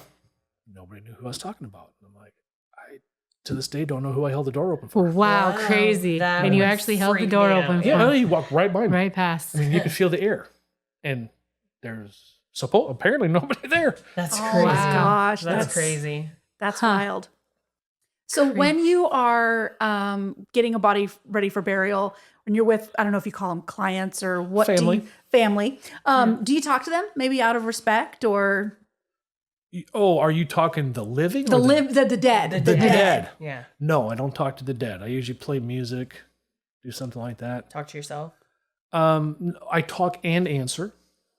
nobody knew who I was talking about. And I'm like, I, to this day, don't know who I held the door open for. Wow, Wow, crazy. that And you would actually held the freak door me open out. for Yeah, him. he walked right by me. Right past. I mean, you could feel the air. And there's apparently nobody there. That's Oh crazy. my gosh. That's crazy. That's Huh. wild. So when you are getting a body ready for burial, when you're with, I don't know if you call them clients or what Family. family, do you talk to them maybe out of respect or Oh, are you talking the living? the or the dead? The dead. Yeah. No, I don't talk to the dead. I usually play music, do something like that. Talk to yourself. I talk and answer.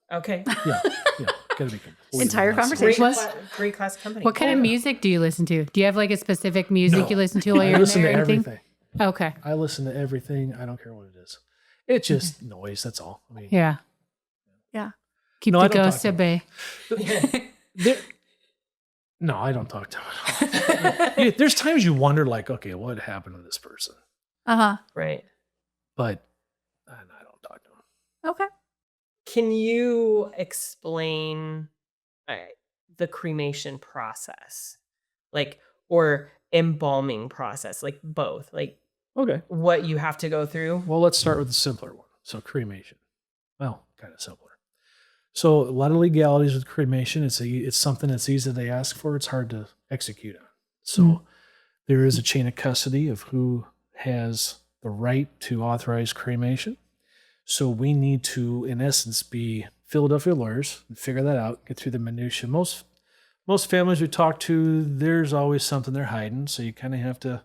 Okay. Yeah, gotta be completely Entire honest. conversation. Great class company. What kind of music do you listen to? Do you have like a specific music No. you listen to while I you're in listen there? to or anything? everything. Okay. I listen to everything. I don't care what it is. It's just noise. That's all. I mean, Yeah. Yeah. Keep No, I the don't ghosts talk at bay. no, I don't talk to them at all. Yeah, there's times you wonder, like, okay, what happened to this person? Uh-huh. Right. But I don't talk to them. Okay. Can you explain the cremation process, like, or embalming process, like both, like Okay. what you have to go through? Well, let's start with the simpler one. So cremation. Well, kind of simpler. So a lot of legalities with cremation. It's something that's easy to ask for. It's hard to execute on. So there is a chain of custody of who has the right to authorize cremation. So we need to, in essence, be Philadelphia lawyers and figure that out, get through the minutia. Most families we talk to, there's always something they're hiding. So you kind of have to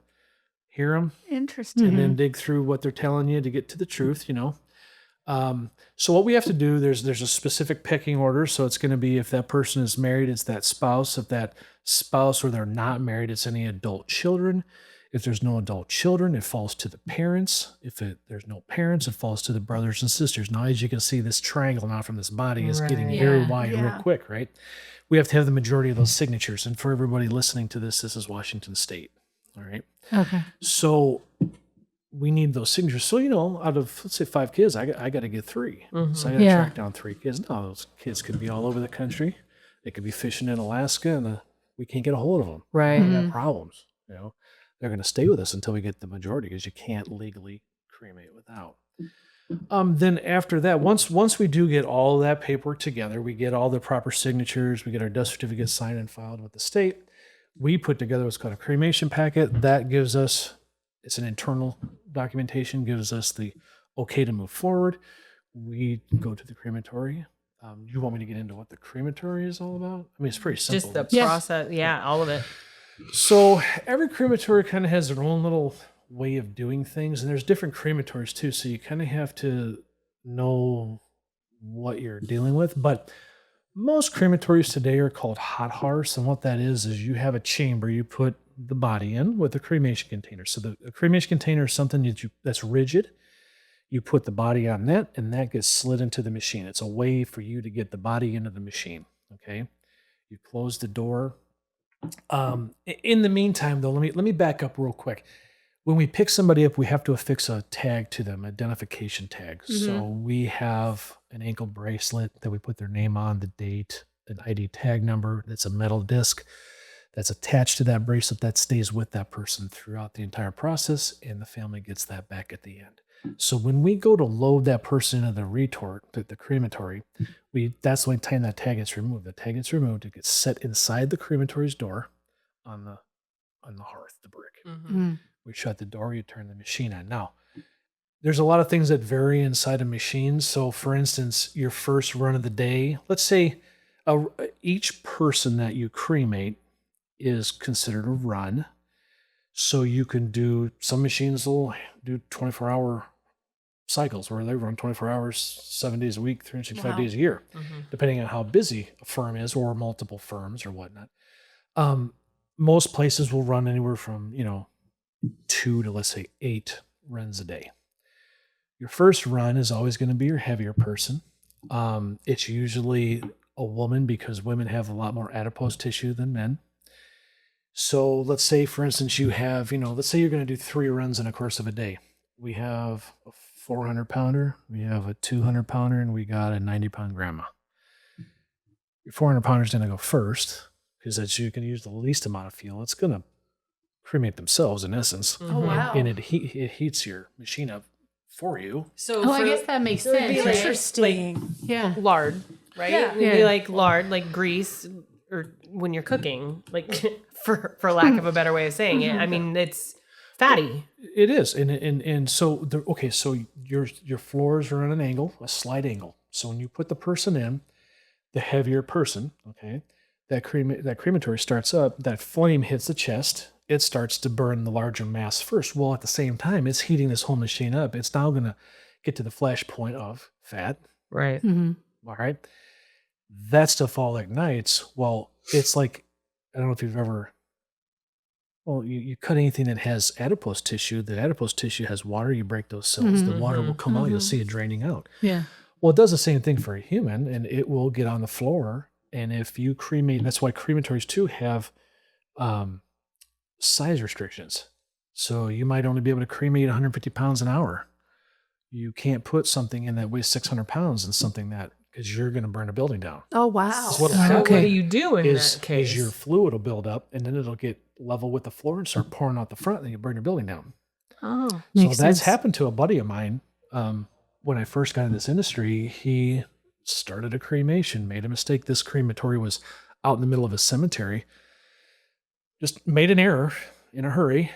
hear them Interesting. and then dig through what they're telling you to get to the truth, you know. So what we have to do, there's a specific pecking order. So it's going to be if that person is married, it's that spouse. If that spouse or they're not married, it's any adult children. If there's no adult children, it falls to the parents. If there's no parents, it falls to the brothers and sisters. Now, as you can see, this triangle now from this body is getting Right. very Yeah. wide Yeah. real quick, right? We have to have the majority of those signatures. And for everybody listening to this is Washington State, all right? Okay. So we need those signatures. So, you know, out of, let's say 5 kids, I got to get 3. So I got to Yeah. track down 3 kids. Now, those kids could be all over the country. They could be fishing in Alaska and we can't get a hold of them. Right. We have problems, you know. They're going to stay with us until we get the majority because you can't legally cremate without. Then after that, once we do get all of that paperwork together, we get all the proper signatures, we get our death certificate signed and filed with the state, we put together what's called a cremation packet. That gives us, it's an internal documentation, gives us the okay to move forward. We go to the crematory. You want me to get into what the crematory is all about? I mean, it's pretty simple. Just the Yeah. process. Yeah, all of it. So every crematory kind of has their own little way of doing things, and there's different crematories too. So you kind of have to know what you're dealing with. But most crematories today are called hot hearths, and what that is you have a chamber. You put the body in with a cremation container. So a cremation container is something that's rigid. You put the body on that, and that gets slid into the machine. It's a way for you to get the body into the machine. Okay. You close the door. In the meantime, though, let me back up real quick. When we pick somebody up, we have to affix a tag to them, identification tag. So we have an ankle bracelet that we put their name on, the date, an ID tag number. That's a metal disc that's attached to that bracelet that stays with that person throughout the entire process, and the family gets that back at the end. So when we go to load that person into the retort, the crematory, that's the only time that tag gets removed. The tag gets removed, it gets set inside the crematory's door on the hearth, the brick. We shut the door, you turn the machine on. Now, there's a lot of things that vary inside a machine. So for instance, your first run of the day, let's say each person that you cremate is considered a run. So you can do, some machines will do 24-hour cycles where they run 24 hours, 7 days a week, 365 days a year, depending on how busy a firm is or multiple firms or whatnot. Most places will run anywhere from, 2 to, let's say, 8 runs a day. Your first run is always going to be your heavier person. It's usually a woman because women have a lot more adipose tissue than men. So let's say, for instance, you have, let's say you're going to do 3 runs in the course of a day. We have a 400-pounder, we have a 200-pounder, and we got a 90-pound grandma. Your 400-pounder is going to go first because that's you can use the least amount of fuel. It's going to cremate themselves in essence. Oh, wow. And it heats your machine up for you. So I guess that makes sense. Be right? Interesting. Yeah. lard, right? Yeah. It would be like lard, like grease, or when you're cooking, like for lack of a better way of saying it. I mean, it's fatty. It is, and so so your floors are on an angle, a slight angle. So when you put the person in, the heavier person, okay, that crematory starts up. That flame hits the chest. It starts to burn the larger mass first. Well, at the same time, it's heating this whole machine up. It's now going to get to the flash point of fat. Right. All right. That stuff all ignites. Well, it's like, I don't know if you've ever, you cut anything that has adipose tissue. The adipose tissue has water. You break those cells. The water will come out. You'll see it draining out. Yeah. Well, it does the same thing for a human, and it will get on the floor. And if you cremate, that's why crematories too have size restrictions. So you might only be able to cremate 150 pounds an hour. You can't put something in that weighs 600 pounds in something that, because you're going to burn a building down. Oh, wow. So what What do you do in that case? Is your fluid will build up, and then it'll get level with the floor and start pouring out the front, and you burn your building down. Oh, So Makes that's sense. happened to a buddy of mine. When I first got in this industry, he started a cremation, made a mistake. This crematory was out in the middle of a cemetery. Just made an error in a hurry,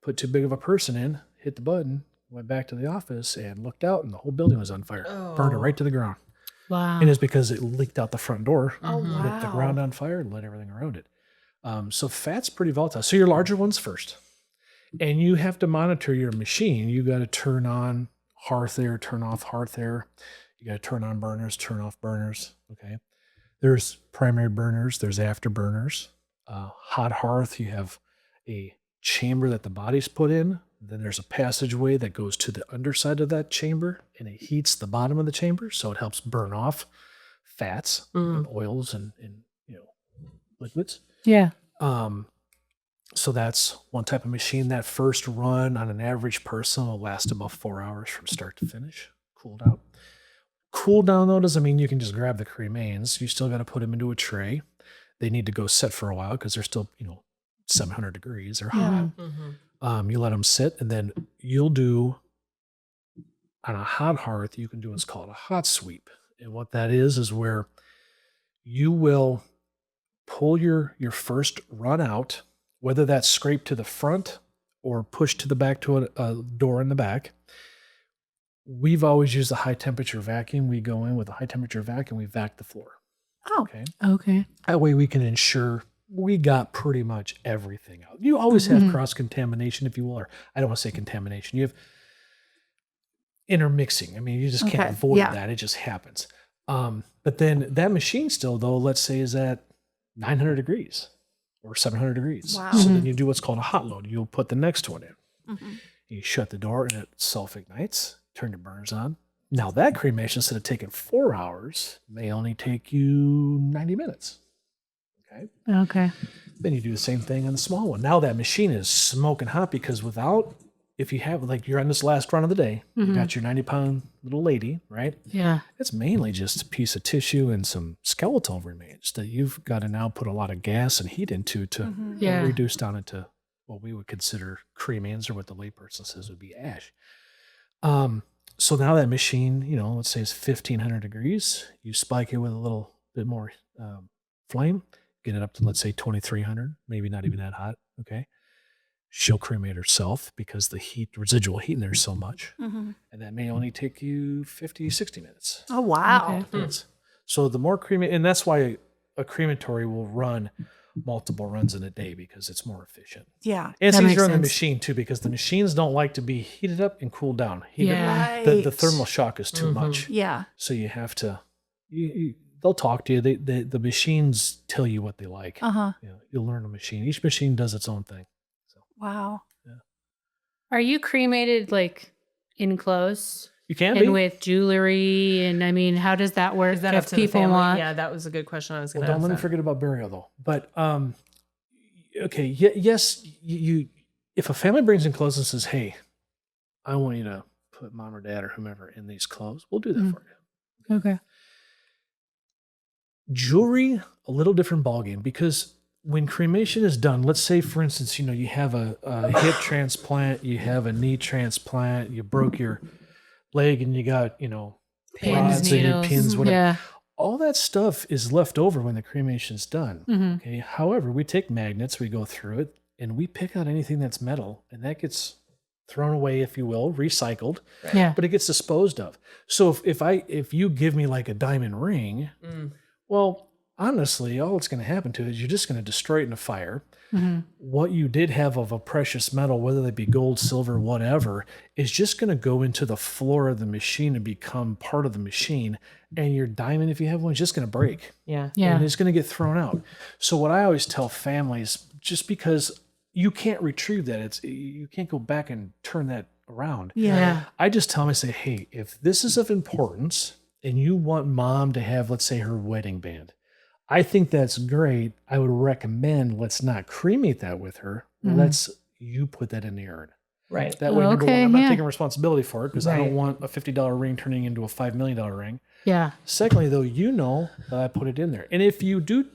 put too big of a person in, hit the button, went back to the office and looked out, and the whole building was on fire. Burned it right to the ground. Wow. And it's because it leaked out the front door, Oh, lit the wow. ground on fire, and lit everything around it. So fat's pretty volatile. So your larger ones first. And you have to monitor your machine. You got to turn on hearth air, turn off hearth air. You got to turn on burners, turn off burners. Okay. There's primary burners, there's afterburners. Hot hearth, you have a chamber that the body's put in. Then there's a passageway that goes to the underside of that chamber, and it heats the bottom of the chamber, so it helps burn off fats and oils and liquids. Yeah. So that's one type of machine. That first run on an average person will last about 4 hours from start to finish. Cooled out. Cool down though doesn't mean you can just grab the cremains. You still got to put them into a tray. They need to go set for a while because they're still 700 degrees. They're hot. You let them sit, and then you'll do on a hot hearth. You can do what's called a hot sweep, and what that is where you will pull your first run out, whether that's scraped to the front or pushed to the back to a door in the back. We've always used a high temperature vacuum. We go in with a high temperature vacuum, we vac the floor. Oh, Okay. Okay. That way we can ensure we got pretty much everything out. You always have cross-contamination, if you will, or I don't want to say contamination. You have intermixing. I mean, you just can't Okay, avoid yeah. that. It just happens. But then that machine still, though, let's say is at 900 degrees. or 700 degrees. Wow. So then you do what's called a hot load. You'll put the next one in. Mhm. You shut the door and it self-ignites, turn your burners on. Now that cremation, instead of taking 4 hours, may only take you 90 minutes. Okay. Okay. Then you do the same thing on the small one. Now that machine is smoking hot because if you have, like you're on this last run of the day, you got your 90-pound little lady, right? Yeah. It's mainly just a piece of tissue and some skeletal remains that you've got to now put a lot of gas and heat into to Yeah. reduce down into what we would consider cremains, or what the layperson says would be ash. So now that machine, let's say it's 1500 degrees. You spike it with a little bit more flame, get it up to, let's say, 2300, maybe not even that hot. Okay. She'll cremate herself because the residual heat in there is so much. Mhm. And that may only take you 50, 60 minutes. Oh, wow. Okay. So the more and that's why a crematory will run multiple runs in a day, because it's more efficient. Yeah. And it's That easier makes on the sense. machine too, because the machines don't like to be heated up and cooled down. Yeah. The Right. thermal shock is too much. Yeah. So you have to, they'll talk to you. The machines tell you what they like. Uh-huh. You'll learn a machine. Each machine does its own thing. So Wow. Are you cremated like in clothes you can and be. with jewelry? And I mean, how does that work? Is that if up to the people family? want? Yeah, that was a good question. I was going Well, to don't ask let me that. forget about burial though. But okay, yes, you. If a family brings in clothes and says, "Hey, I want you to put mom or dad or whomever in these clothes," we'll do that for you. Okay. Jewelry, a little different ballgame, because when cremation is done, let's say, for instance, you have a hip transplant, you have a knee transplant, you broke your leg, and you got Pins, rods in your needles. pins, whatever. Yeah. All that stuff is left over when the cremation's done. Mhm. Okay. However, we take magnets, we go through it, and we pick out anything that's metal, and that gets thrown away, if you will, recycled, Yeah. but it gets disposed of. So if you give me like a diamond ring, well, honestly, all it's going to happen to it is you're just going to destroy it in a fire. Mhm. What you did have of a precious metal, whether that be gold, silver, whatever, is just going to go into the floor of the machine and become part of the machine. And your diamond, if you have one, is just going to break. Yeah. Yeah. And it's going to get thrown out. So what I always tell families, just because you can't retrieve that, you can't go back and turn that around. Yeah. I just tell them, I say, hey, if this is of importance and you want mom to have, let's say, her wedding band, I think that's great. I would recommend let's not cremate that with her. Let's you put that in the urn. Right. That way, number one, Okay, I'm not yeah. taking responsibility for it, because I Right. don't want a $50 ring turning into a $5 million ring. Yeah. Secondly, though, that I put it in there. And if you do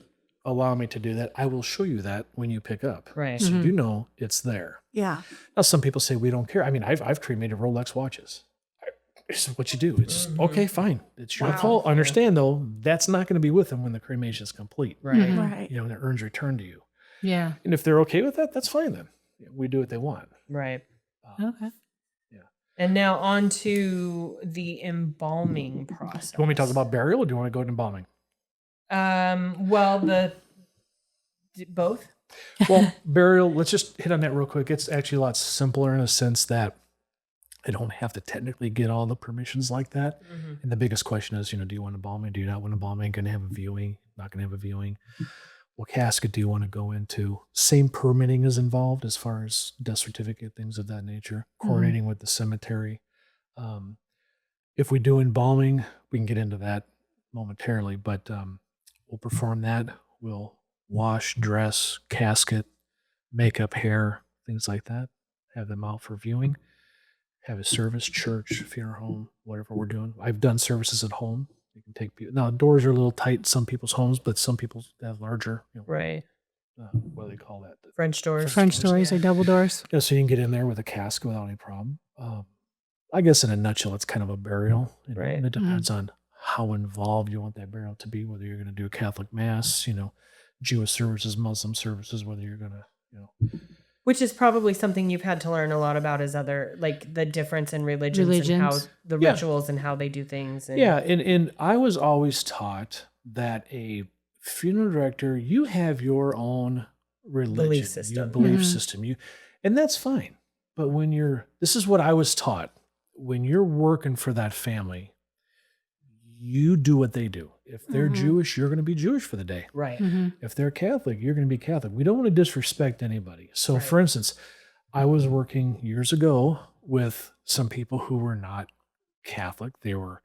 allow me to do that, I will show you that when you pick up. Right. So you know it's there. Yeah. Now, some people say we don't care. I mean, I've cremated Rolex watches. It's what you do. It's okay, fine. It's your fault. Understand, though, that's not going to be with them when the cremation is complete. Right. Mhm. Right. And the urn's returned to you. Yeah. And if they're okay with that, that's fine then. We do what they want. Right. Okay. And now on to the embalming process. Do you want me to talk about burial, or do you want to go to embalming? Well, both. Well, burial, let's just hit on that real quick. It's actually a lot simpler in a sense that I don't have to technically get all the permissions like that. And the biggest question is, do you want embalming? Do you not want embalming? Going to have a viewing? Not going to have a viewing? What casket do you want to go into? Same permitting is involved as far as death certificate, things of that nature, coordinating with the cemetery. If we do embalming, we can get into that momentarily, but we'll perform that. We'll wash, dress, casket, makeup, hair, things like that. Have them out for viewing. Have a service, church, funeral home, whatever we're doing. I've done services at home. You can take people. Now, doors are a little tight in some people's homes, but some people have larger, Right. What do they call that? French doors. French doors or double doors. So you can get in there with a casket without any problem. I guess in a nutshell, it's kind of a burial. Right. And it depends on how involved you want that burial to be, whether you're going to do a Catholic mass, Jewish services, Muslim services, whether you're going to, Which is probably something you've had to learn a lot about, is other, like the difference in religions and how the Yeah. rituals and how they do things. And, Yeah, and I was always taught that a funeral director, you have your own religion, Belief system. your belief Mhm. system, and that's fine. But this is what I was taught. When you're working for that family, you do what they do. If they're Mhm. Jewish, you're going to be Jewish for the day. Right. Mhm. If they're Catholic, you're going to be Catholic. We don't want to disrespect anybody. So, Right. for instance, I was working years ago with some people who were not Catholic. They were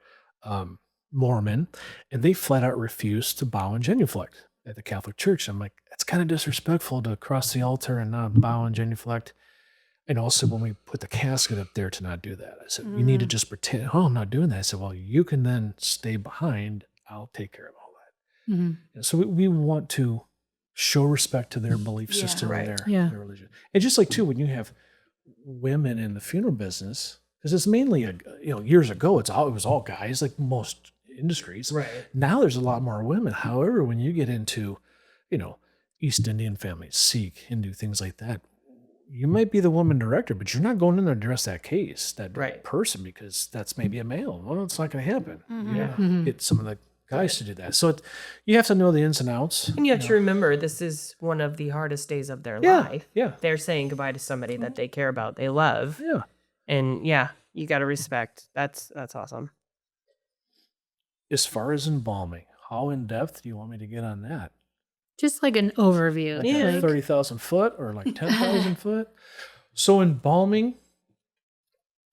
Mormon, and they flat out refused to bow and genuflect at the Catholic Church. I'm like, that's kind of disrespectful to cross the altar and not bow and genuflect. And also, when we put the casket up there, to not do that. I said, you need to just pretend, oh, I'm not doing that. I said, well, you can then stay behind. I'll take care of all that. Mhm. And so we want to show respect to their belief Yeah. system Right. and Yeah. their religion. And just like, too, when you have women in the funeral business, because it's mainly, years ago, it was all guys, like most industries. Right. Now there's a lot more women. However, when you get into, East Indian families, Sikh, Hindu, things like that, you might be the woman director, but you're not going in there to address that case, that Right. person, because that's maybe a male. Well, it's not going to happen. Mhm. Yeah. Mhm. Get some of the guys to do that. So you have to know the ins and outs. And you have to remember, this is one of the hardest days of their Yeah, life. yeah, They're saying goodbye to somebody that they care about, they love. yeah. And yeah, you got to respect. That's awesome. As far as embalming, how in depth do you want me to get on that? Just like an overview. Like Yeah. Like, 30,000 foot or like 10,000 foot? So embalming,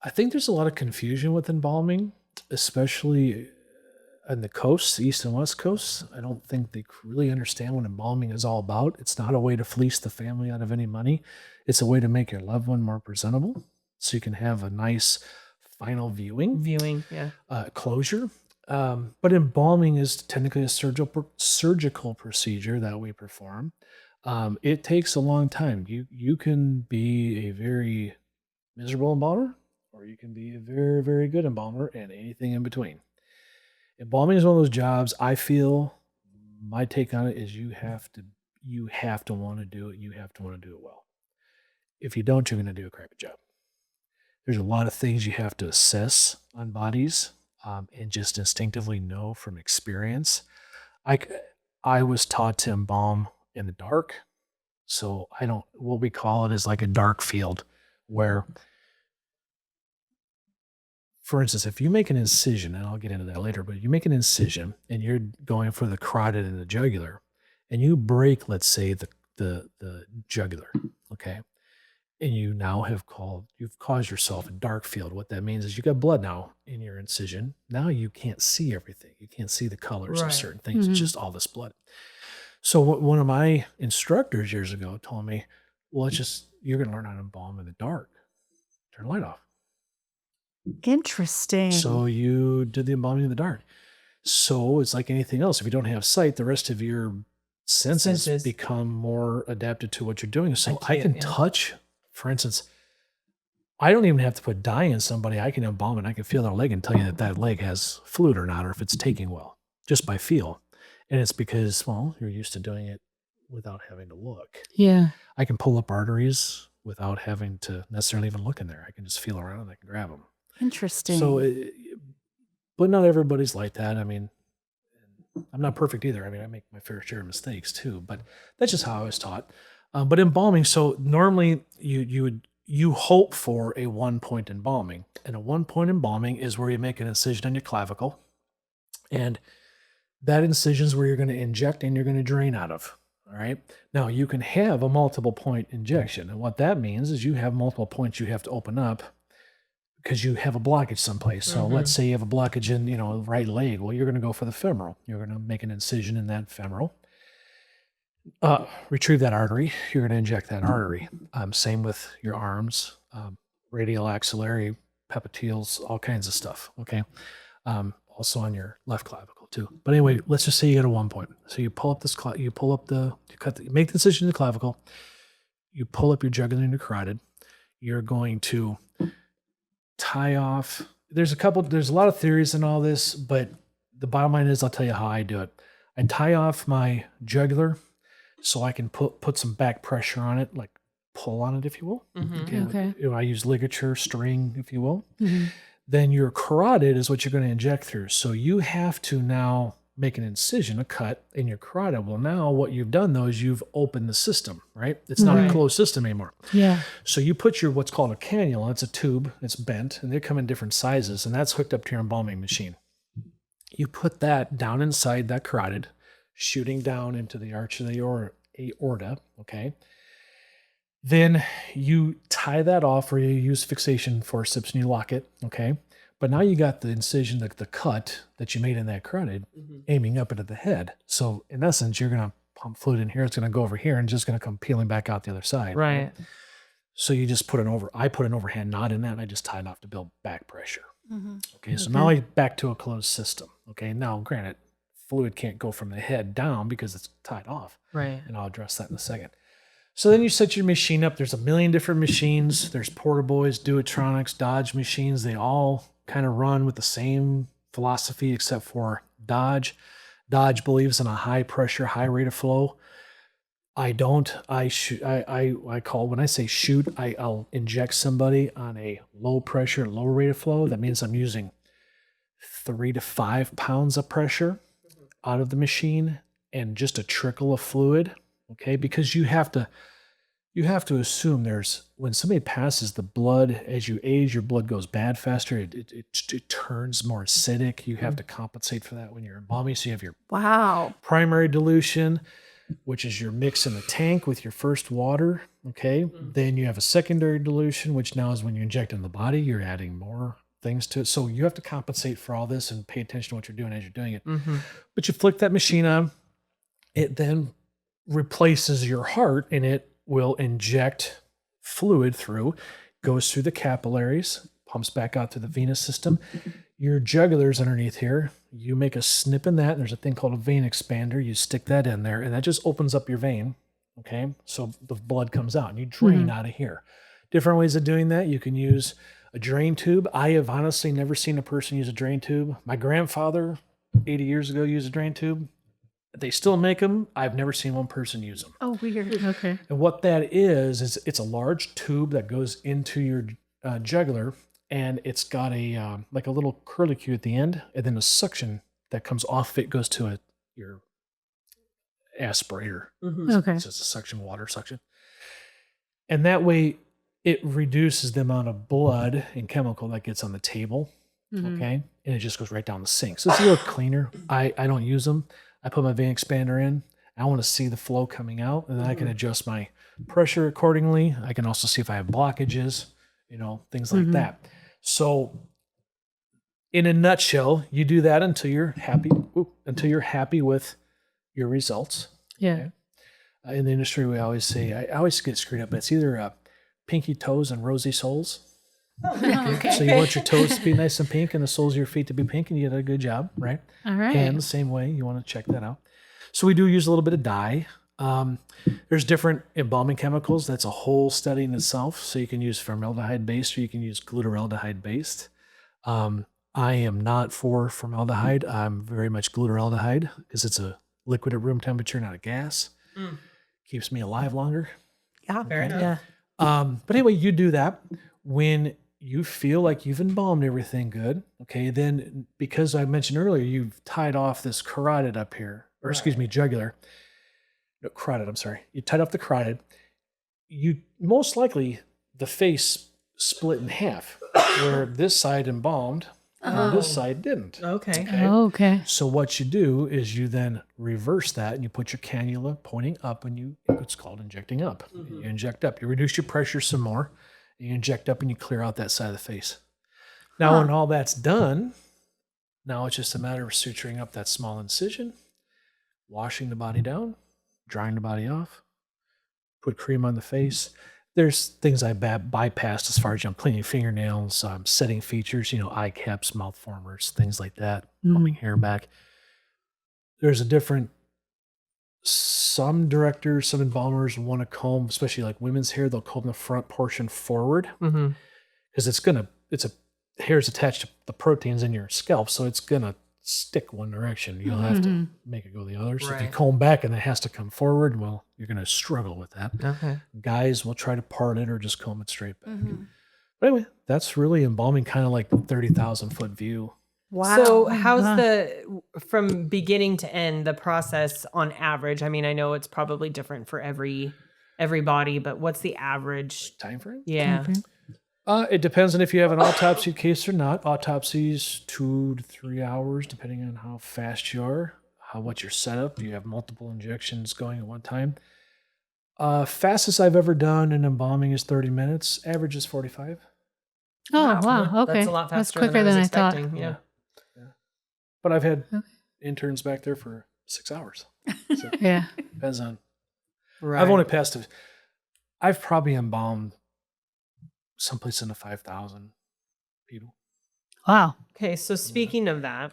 I think there's a lot of confusion with embalming, especially on the coasts, east and west coasts. I don't think they really understand what embalming is all about. It's not a way to fleece the family out of any money. It's a way to make your loved one more presentable, so you can have a nice final viewing, Yeah. closure. But embalming is technically a surgical procedure that we perform. It takes a long time. You can be a very miserable embalmer, or you can be a very, very good embalmer, and anything in between. Embalming is one of those jobs. I feel my take on it is you have to want to do it. You have to want to do it well. If you don't, you're going to do a crappy job. There's a lot of things you have to assess on bodies, and just instinctively know from experience. I was taught to embalm in the dark. So what we call it is like a dark field where, for instance, if you make an incision, and I'll get into that later, but you make an incision and you're going for the carotid and the jugular, and you break, let's say, the jugular, okay? And you've caused yourself a dark field. What that means is you got blood now in your incision. Now you can't see everything. You can't see the colors of Right. certain things. Mhm. It's just all this blood. So one of my instructors years ago told me, well, you're going to learn how to embalm in the dark. Turn the light off. Interesting. So you did the embalming in the dark. So it's like anything else. If you don't have sight, the rest of your senses become more adapted to what you're doing. So I can touch, for instance, I don't even have to put dye in somebody. I can embalm it. I can feel their leg and tell you that leg has fluid or not, or if it's taking well, just by feel. And it's because, well, you're used to doing it without having to look. yeah. I can pull up arteries without having to necessarily even look in there. I can just feel around and I can grab them. Interesting. So, but not everybody's like that. I mean, I'm not perfect either. I mean, I make my fair share of mistakes too, but that's just how I was taught. But embalming, so normally you hope for a 1-point embalming, and a 1-point embalming is where you make an incision on your clavicle, and that incision is where you're going to inject and you're going to drain out of. All right. Now you can have a multiple point injection, and what that means is you have multiple points you have to open up because you have a blockage someplace. So let's say you have a blockage in, the right leg. Well, you're going to go for the femoral. You're going to make an incision in that femoral. Retrieve that artery. You're going to inject that artery. Same with your arms, radial, axillary, pepitals, all kinds of stuff. Okay. Also on your left clavicle too. But anyway, let's just say you get a 1 point. So you pull up you make the incision in the clavicle. You pull up your jugular and your carotid. You're going to tie off. There's a lot of theories in all this, but the bottom line is I'll tell you how I do it. I tie off my jugular so I can put some back pressure on it, like pull on it, if you will. Okay. I use ligature, string, if you will. Mhm. Then your carotid is what you're going to inject through. So you have to now make an incision, a cut in your carotid. Well, now what you've done though is you've opened the system, right? It's not a Right. closed system anymore. Yeah. So you put your what's called a cannula. It's a tube. It's bent, and they come in different sizes, and that's hooked up to your embalming machine. You put that down inside that carotid, shooting down into the arch of the aorta, okay? Then you tie that off, or you use fixation forceps and you lock it, okay? But now you got the incision, the cut that you made in that carotid aiming up into the head. So in essence, you're going to pump fluid in here. It's going to go over here and just going to come peeling back out the other side. Right. So you just I put an overhand knot in that and I just tie it off to build back pressure. Mm-hmm. Okay, so now I back to a closed system. Okay, now granted, fluid can't go from the head down because it's tied off. Right. And I'll address that in a second. So then you set your machine up. There's a million different machines. There's Portaboys, Duotronics, Dodge machines. They all kind of run with the same philosophy except for Dodge. Dodge believes in a high pressure, high rate of flow. I don't. I call, when I say shoot, I'll inject somebody on a low pressure, low rate of flow. That means I'm using 3 to 5 pounds of pressure out of the machine and just a trickle of fluid. Okay, because you have to assume when somebody passes, the blood, as you age, your blood goes bad faster. It turns more acidic. You have to compensate for that when you're embalming. So you have your primary dilution, which is your mix in the tank with your first water. Okay, then you have a secondary dilution, which now is when you inject in the body. You're adding more things to it. So you have to compensate for all this and pay attention to what you're doing as you're doing it. But you flick that machine on, it then replaces your heart, and it will inject fluid through, goes through the capillaries, pumps back out to the venous system. Your jugular's underneath here. You make a snip in that, and there's a thing called a vein expander. You stick that in there, and that just opens up your vein, okay? So the blood comes out, and you drain out of here. Different ways of doing that. You can use a drain tube. I have honestly never seen a person use a drain tube. My grandfather, 80 years ago, used a drain tube. They still make them. I've never seen one person use them. Oh, weird. Okay. And what that is it's a large tube that goes into your jugular, and it's got a like a little curlicue at the end, and then a suction that comes off it goes to your aspirator. Okay. It's just a suction, water suction. And that way it reduces the amount of blood and chemical that gets on the table, okay? And it just goes right down the sink. So it's a little cleaner. I don't use them. I put my vein expander in. I want to see the flow coming out, and then I can adjust my pressure accordingly. I can also see if I have blockages, things like that. So in a nutshell, you do that until you're happy with your results. Yeah. Okay? In the industry, we always say, I always get screwed up, but it's either pinky toes and rosy soles. Okay. So you want your toes to be nice and pink and the soles of your feet to be pink, and you did a good job, right? All right. And the same way, you want to check that out. So we do use a little bit of dye. There's different embalming chemicals. That's a whole study in itself. So you can use formaldehyde-based, or you can use glutaraldehyde-based. I am not for formaldehyde. I'm very much glutaraldehyde, because it's a liquid at room temperature, not a gas. Keeps me alive longer. Yeah. Fair enough. But anyway, you do that when you feel like you've embalmed everything good. Okay, then because I mentioned earlier, you've tied off this carotid up here, or excuse me, jugular. No, carotid, I'm sorry. You tied off the carotid. You most likely, the face split in half, where this side embalmed and this side didn't. Okay. Okay. So what you do is you then reverse that, and you put your cannula pointing up, and it's called injecting up. You inject up. You reduce your pressure some more. You inject up, and you clear out that side of the face. Now, when all that's done, now it's just a matter of suturing up that small incision, washing the body down, drying the body off, put cream on the face. There's things I bypassed as far as cleaning fingernails, setting features, eye caps, mouth formers, things like that, combing hair back. There's some directors, some embalmers want to comb, especially like women's hair, they'll comb the front portion forward because hair's attached to the proteins in your scalp, so it's gonna stick one direction. You'll have to make it go the other. So if you Right. comb back and it has to come forward, well, you're gonna struggle with that. Okay. Guys will try to part it or just comb it straight back. But anyway, that's really embalming, kind of like the 30,000-foot view. Wow. So how's from beginning to end, the process on average? I mean, I know it's probably different for every body, but what's the average? Time frame? Yeah. It depends on if you have an autopsy case or not. Autopsies 2 to 3 hours, depending on how fast you are, what's your setup. You have multiple injections going at one time. Fastest I've ever done an embalming is 30 minutes. Average is 45. Oh, wow. Yeah, Okay. That's a lot That's faster quicker than I was thought. expecting. Yeah. But I've had Okay. interns back there for 6 hours. So Yeah. depends on. Right. I've only passed. I've probably embalmed someplace in the 5,000 people. Wow. Okay, so speaking of that,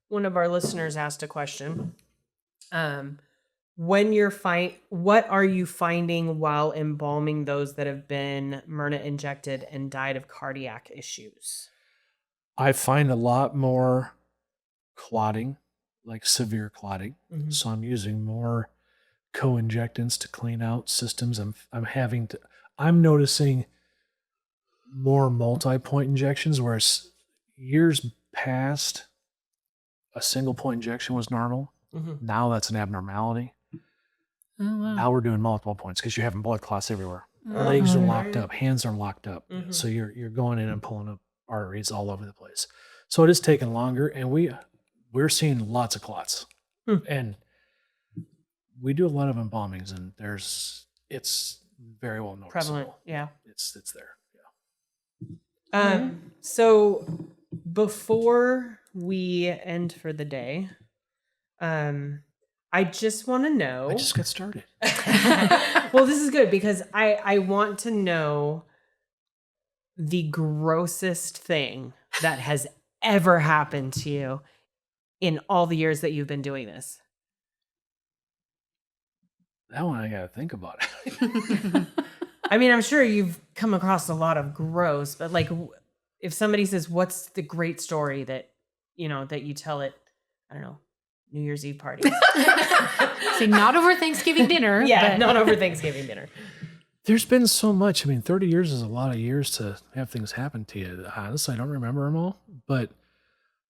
one of our listeners asked a question. When you're what are you finding while embalming those that have been Myrna injected and died of cardiac issues? I find a lot more clotting, like severe clotting. Mhm. So I'm using more co-injectants to clean out systems. I'm noticing more multi-point injections, whereas years past, a single point injection was normal. Mhm. Now that's an abnormality. Oh, wow. Now we're doing multiple points because you're having blood clots everywhere. Oh, Legs are right. locked up, hands are locked up. Mhm. So you're going in and pulling up arteries all over the place. So it is taking longer, and we're seeing lots of clots. And we do a lot of embalmings, and it's very well noticeable. Prevalent, yeah. It's there. So before we end for the day, I just want to know. I just got started. Well, this is good because I want to know the grossest thing that has ever happened to you in all the years that you've been doing this. That one I got to think about it. I mean, I'm sure you've come across a lot of gross, but like if somebody says, what's the great story that, that you tell at, I don't know, New Year's Eve parties? See, not over Thanksgiving dinner. Yeah, but not over Thanksgiving dinner. There's been so much. I mean, 30 years is a lot of years to have things happen to you. Honestly, I don't remember them all, but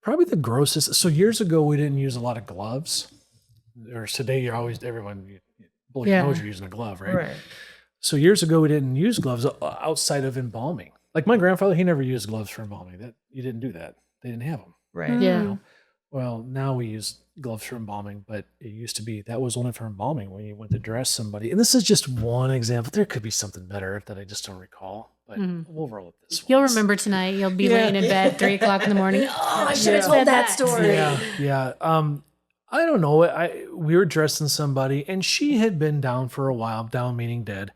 probably the grossest. So years ago, we didn't use a lot of gloves. Or today, everyone knows you're using a glove, right? Right. So years ago, we didn't use gloves outside of embalming. Like my grandfather, he never used gloves for embalming. You didn't do that. They didn't have them. Right. Yeah. Well, now we use gloves for embalming, but it used to be that was only for embalming when you went to dress somebody. And this is just one example. There could be something better that I just don't recall, but we'll roll with this one. You'll remember tonight. You'll be laying in bed 3 o'clock in the morning. Oh, I should have told that story. Yeah. I don't know. We were dressing somebody, and she had been down for a while, down meaning dead,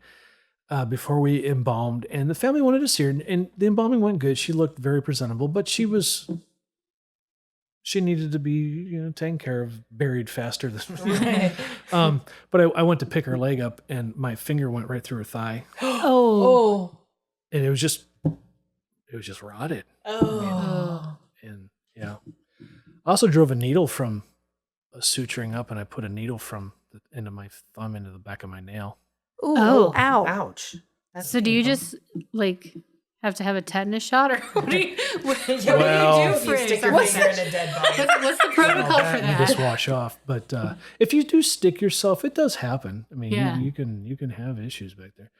before we embalmed, and the family wanted to see her, and the embalming went good. She looked very presentable, but she needed to be, taken care of, buried faster than. But I went to pick her leg up, and my finger went right through her thigh, Oh. and it was just rotted. Oh. And yeah, I also drove a needle from a suturing up, and I put a needle from the end of my thumb into the back of my nail. Ooh, Oh. ow. Ouch. That's So do you painful. just have to have a tetanus shot, or what do you, what do Well- you do If for you it? stick your What's finger in a dead body. what's the protocol for You just that? wash off. But if you do stick yourself, it does happen. I mean, Yeah. you can have issues back there.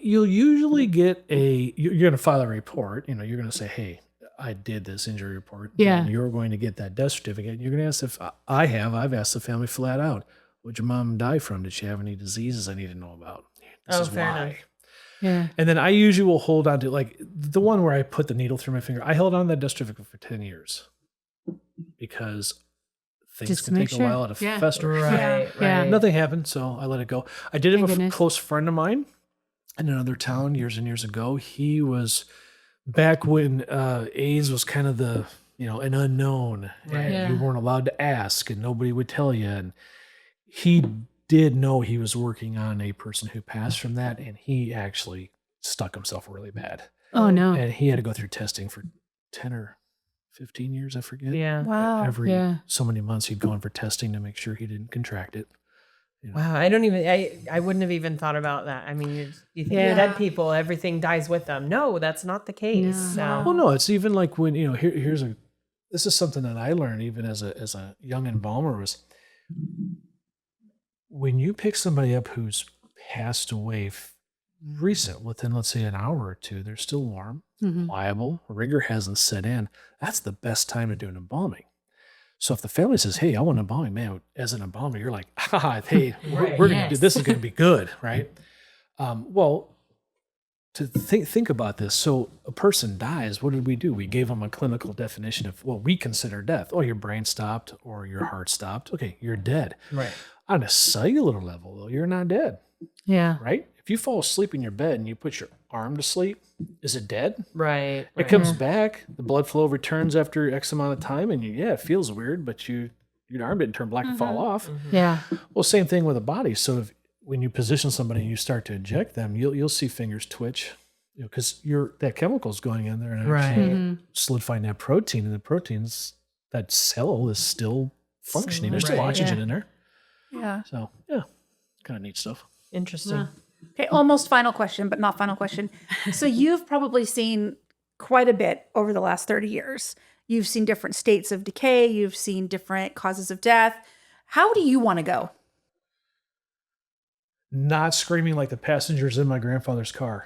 You'll usually get you're going to file a report. You're going to say, hey, I did this injury report. Yeah. And you're going to get that death certificate. You're going to ask if I've asked the family flat out, what'd your mom die from? Did she have any diseases I need to know about? This is fair why. enough. Yeah. And then I usually will hold on to, like, the one where I put the needle through my finger. I held on to that death certificate for 10 years because things Just to can make take sure. a while to Yeah. fester. Right. Yeah. Right. Nothing happened, so I let it go. I did have Thank a goodness. close friend of mine in another town years and years ago. He was back when AIDS was kind of the, an unknown. Right. And Yeah. you weren't allowed to ask, and nobody would tell you. And he did know he was working on a person who passed from that, and he actually stuck himself really bad. Oh no. And he had to go through testing for 10 or 15 years, I forget. Yeah. Wow. Every so many months he'd go in for testing to make sure he didn't contract it. Wow. I wouldn't have even thought about that. I mean, you think Yeah. dead people, everything dies with them. No, that's not the case. No. So. Well, no, it's even like when, this is something that I learned even as a young embalmer was when you pick somebody up who's passed away, recent, within, let's say, an hour or two, they're still warm, Mhm. pliable, rigor hasn't set in. That's the best time to do an embalming. So if the family says, hey, I want an embalming, man, as an embalmer, you're like, hey, Right. we're going to do Yes. this is going to be good, right? Well, to think about this, so a person dies, what did we do? We gave them a clinical definition of what we consider death. Oh, your brain stopped or your heart stopped. Okay, you're dead. Right. On a cellular level, though, you're not dead, Yeah. right? If you fall asleep in your bed and you put your arm to sleep, is it dead? Right. It comes back, the blood flow returns after X amount of time, and it feels weird, but your arm didn't turn black and fall off. Yeah. Well, same thing with a body. So when you position somebody and you start to inject them, you'll see fingers twitch, because that chemical is going in there and actually Mhm. solidifying that protein, and the proteins, that cell is still functioning. There's still Right. oxygen Yeah. in there. Yeah. So yeah, kind of neat stuff. Interesting. Yeah. Okay, almost final question, but not final question. So you've probably seen quite a bit over the last 30 years. You've seen different states of decay. You've seen different causes of death. How do you want to go? Not screaming like the passengers in my grandfather's car.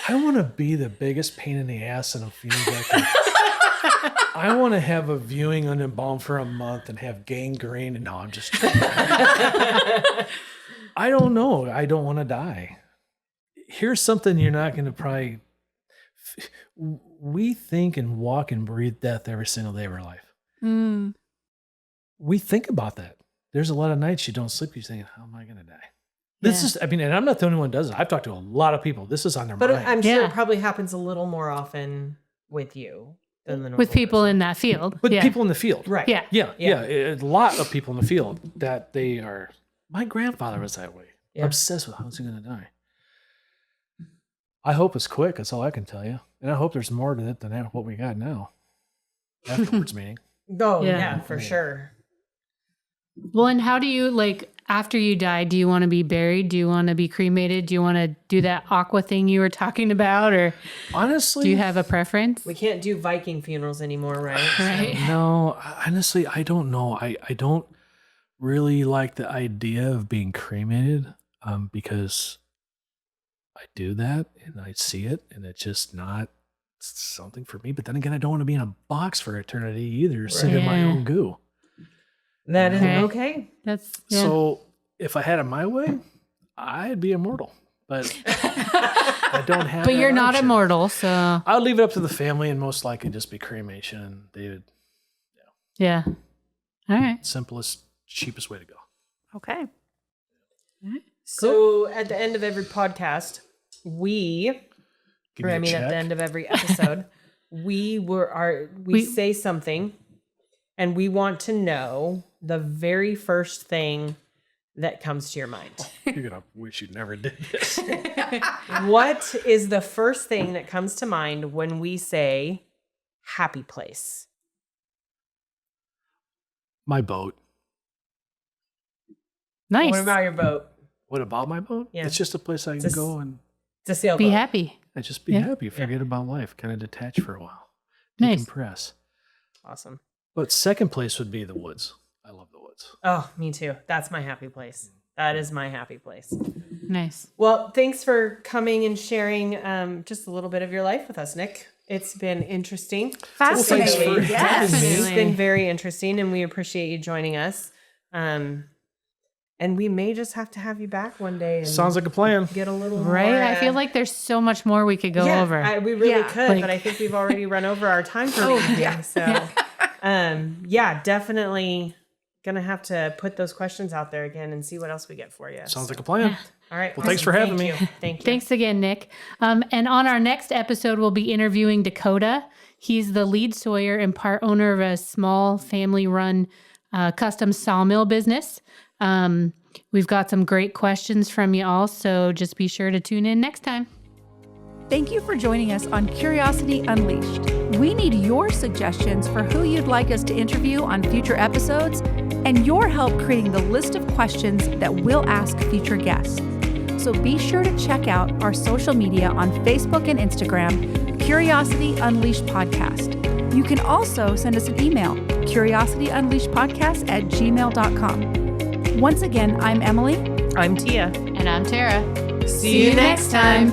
I want to be the biggest pain in the ass in a funeral director. I want to have a viewing on embalm for a month and have gangrene. And no, I'm just. I don't know. I don't want to die. Here's something you're not going to probably. We think and walk and breathe death every single day of our life. Mm. We think about that. There's a lot of nights you don't sleep. You're thinking, how am I going to die? This is, and I'm not the only one who does it. I've talked to a lot of people. This is on their But mind. I'm sure Yeah. it probably happens a little more often with you than the normal With people person. in that field. But yeah. people in the field. Right. Yeah. Yeah. A lot of people in the field that they are. My grandfather was that way. Yeah. Obsessed with how's he going to die. I hope it's quick. That's all I can tell you. And I hope there's more to it than what we got now. Afterwards meeting. Oh, Yeah. yeah, for sure. Well, and how do you, like, after you die, do you want to be buried? Do you want to be cremated? Do you want to do that aqua thing you were talking about? Or Honestly, do you have a preference? We can't do Viking funerals anymore, right? Right. no, honestly, I don't know. I don't really like the idea of being cremated because I do that and I see it and it's just not something for me. But then again, I don't want to be in a box for eternity either, sitting in my Yeah. own goo. That is Okay. okay. That's, yeah. So if I had it my way, I'd be immortal. But I don't have. But that you're not option. immortal, so I would leave it up to the family and most likely just be cremation. And they would yeah. All right. simplest, cheapest way to go. Okay. So at the end of every podcast, at the end of every episode, we say something, and we want to know the very first thing that comes to your mind. You're gonna wish you never did this. What is the first thing that comes to mind when we say happy place? My boat. Nice. What about your boat? What about my boat? Yeah. It's just a place I can Just- go and It's a sailboat. Be happy. just be Yeah. happy, forget about life, kind of detach for a while, Nice. decompress. Awesome. But second place would be the woods. I love the woods. Oh, me too. That's my happy place. That is my happy place. Nice. Well, thanks for coming and sharing just a little bit of your life with us, Nick. It's been interesting. Fascinating. thanks for Yes. having me. It's been very interesting, and we appreciate you joining us. And we may just have to have you back one day and Sounds like a plan. get a little Right? more, I feel like there's so much more we could go over. we really Yeah. could, Like- but I think we've already run over our time for the evening. So, definitely gonna have to put those questions out there again and see what else we get for you. Sounds like a plan. All right. Well, thanks for having me. Thank you. Thanks again, Nick. And on our next episode, we'll be interviewing Dakota. He's the lead sawyer and part owner of a small family-run custom sawmill business. We've got some great questions from you all, so just be sure to tune in next time. Thank you for joining us on Curiosity Unleashed. We need your suggestions for who you'd like us to interview on future episodes and your help creating the list of questions that we'll ask future guests. So be sure to check out our social media on Facebook and Instagram, Curiosity Unleashed Podcast. You can also send us an email, curiosityunleashedpodcast@gmail.com. Once again, I'm Emily. I'm Tia. And I'm Tara. See you next time.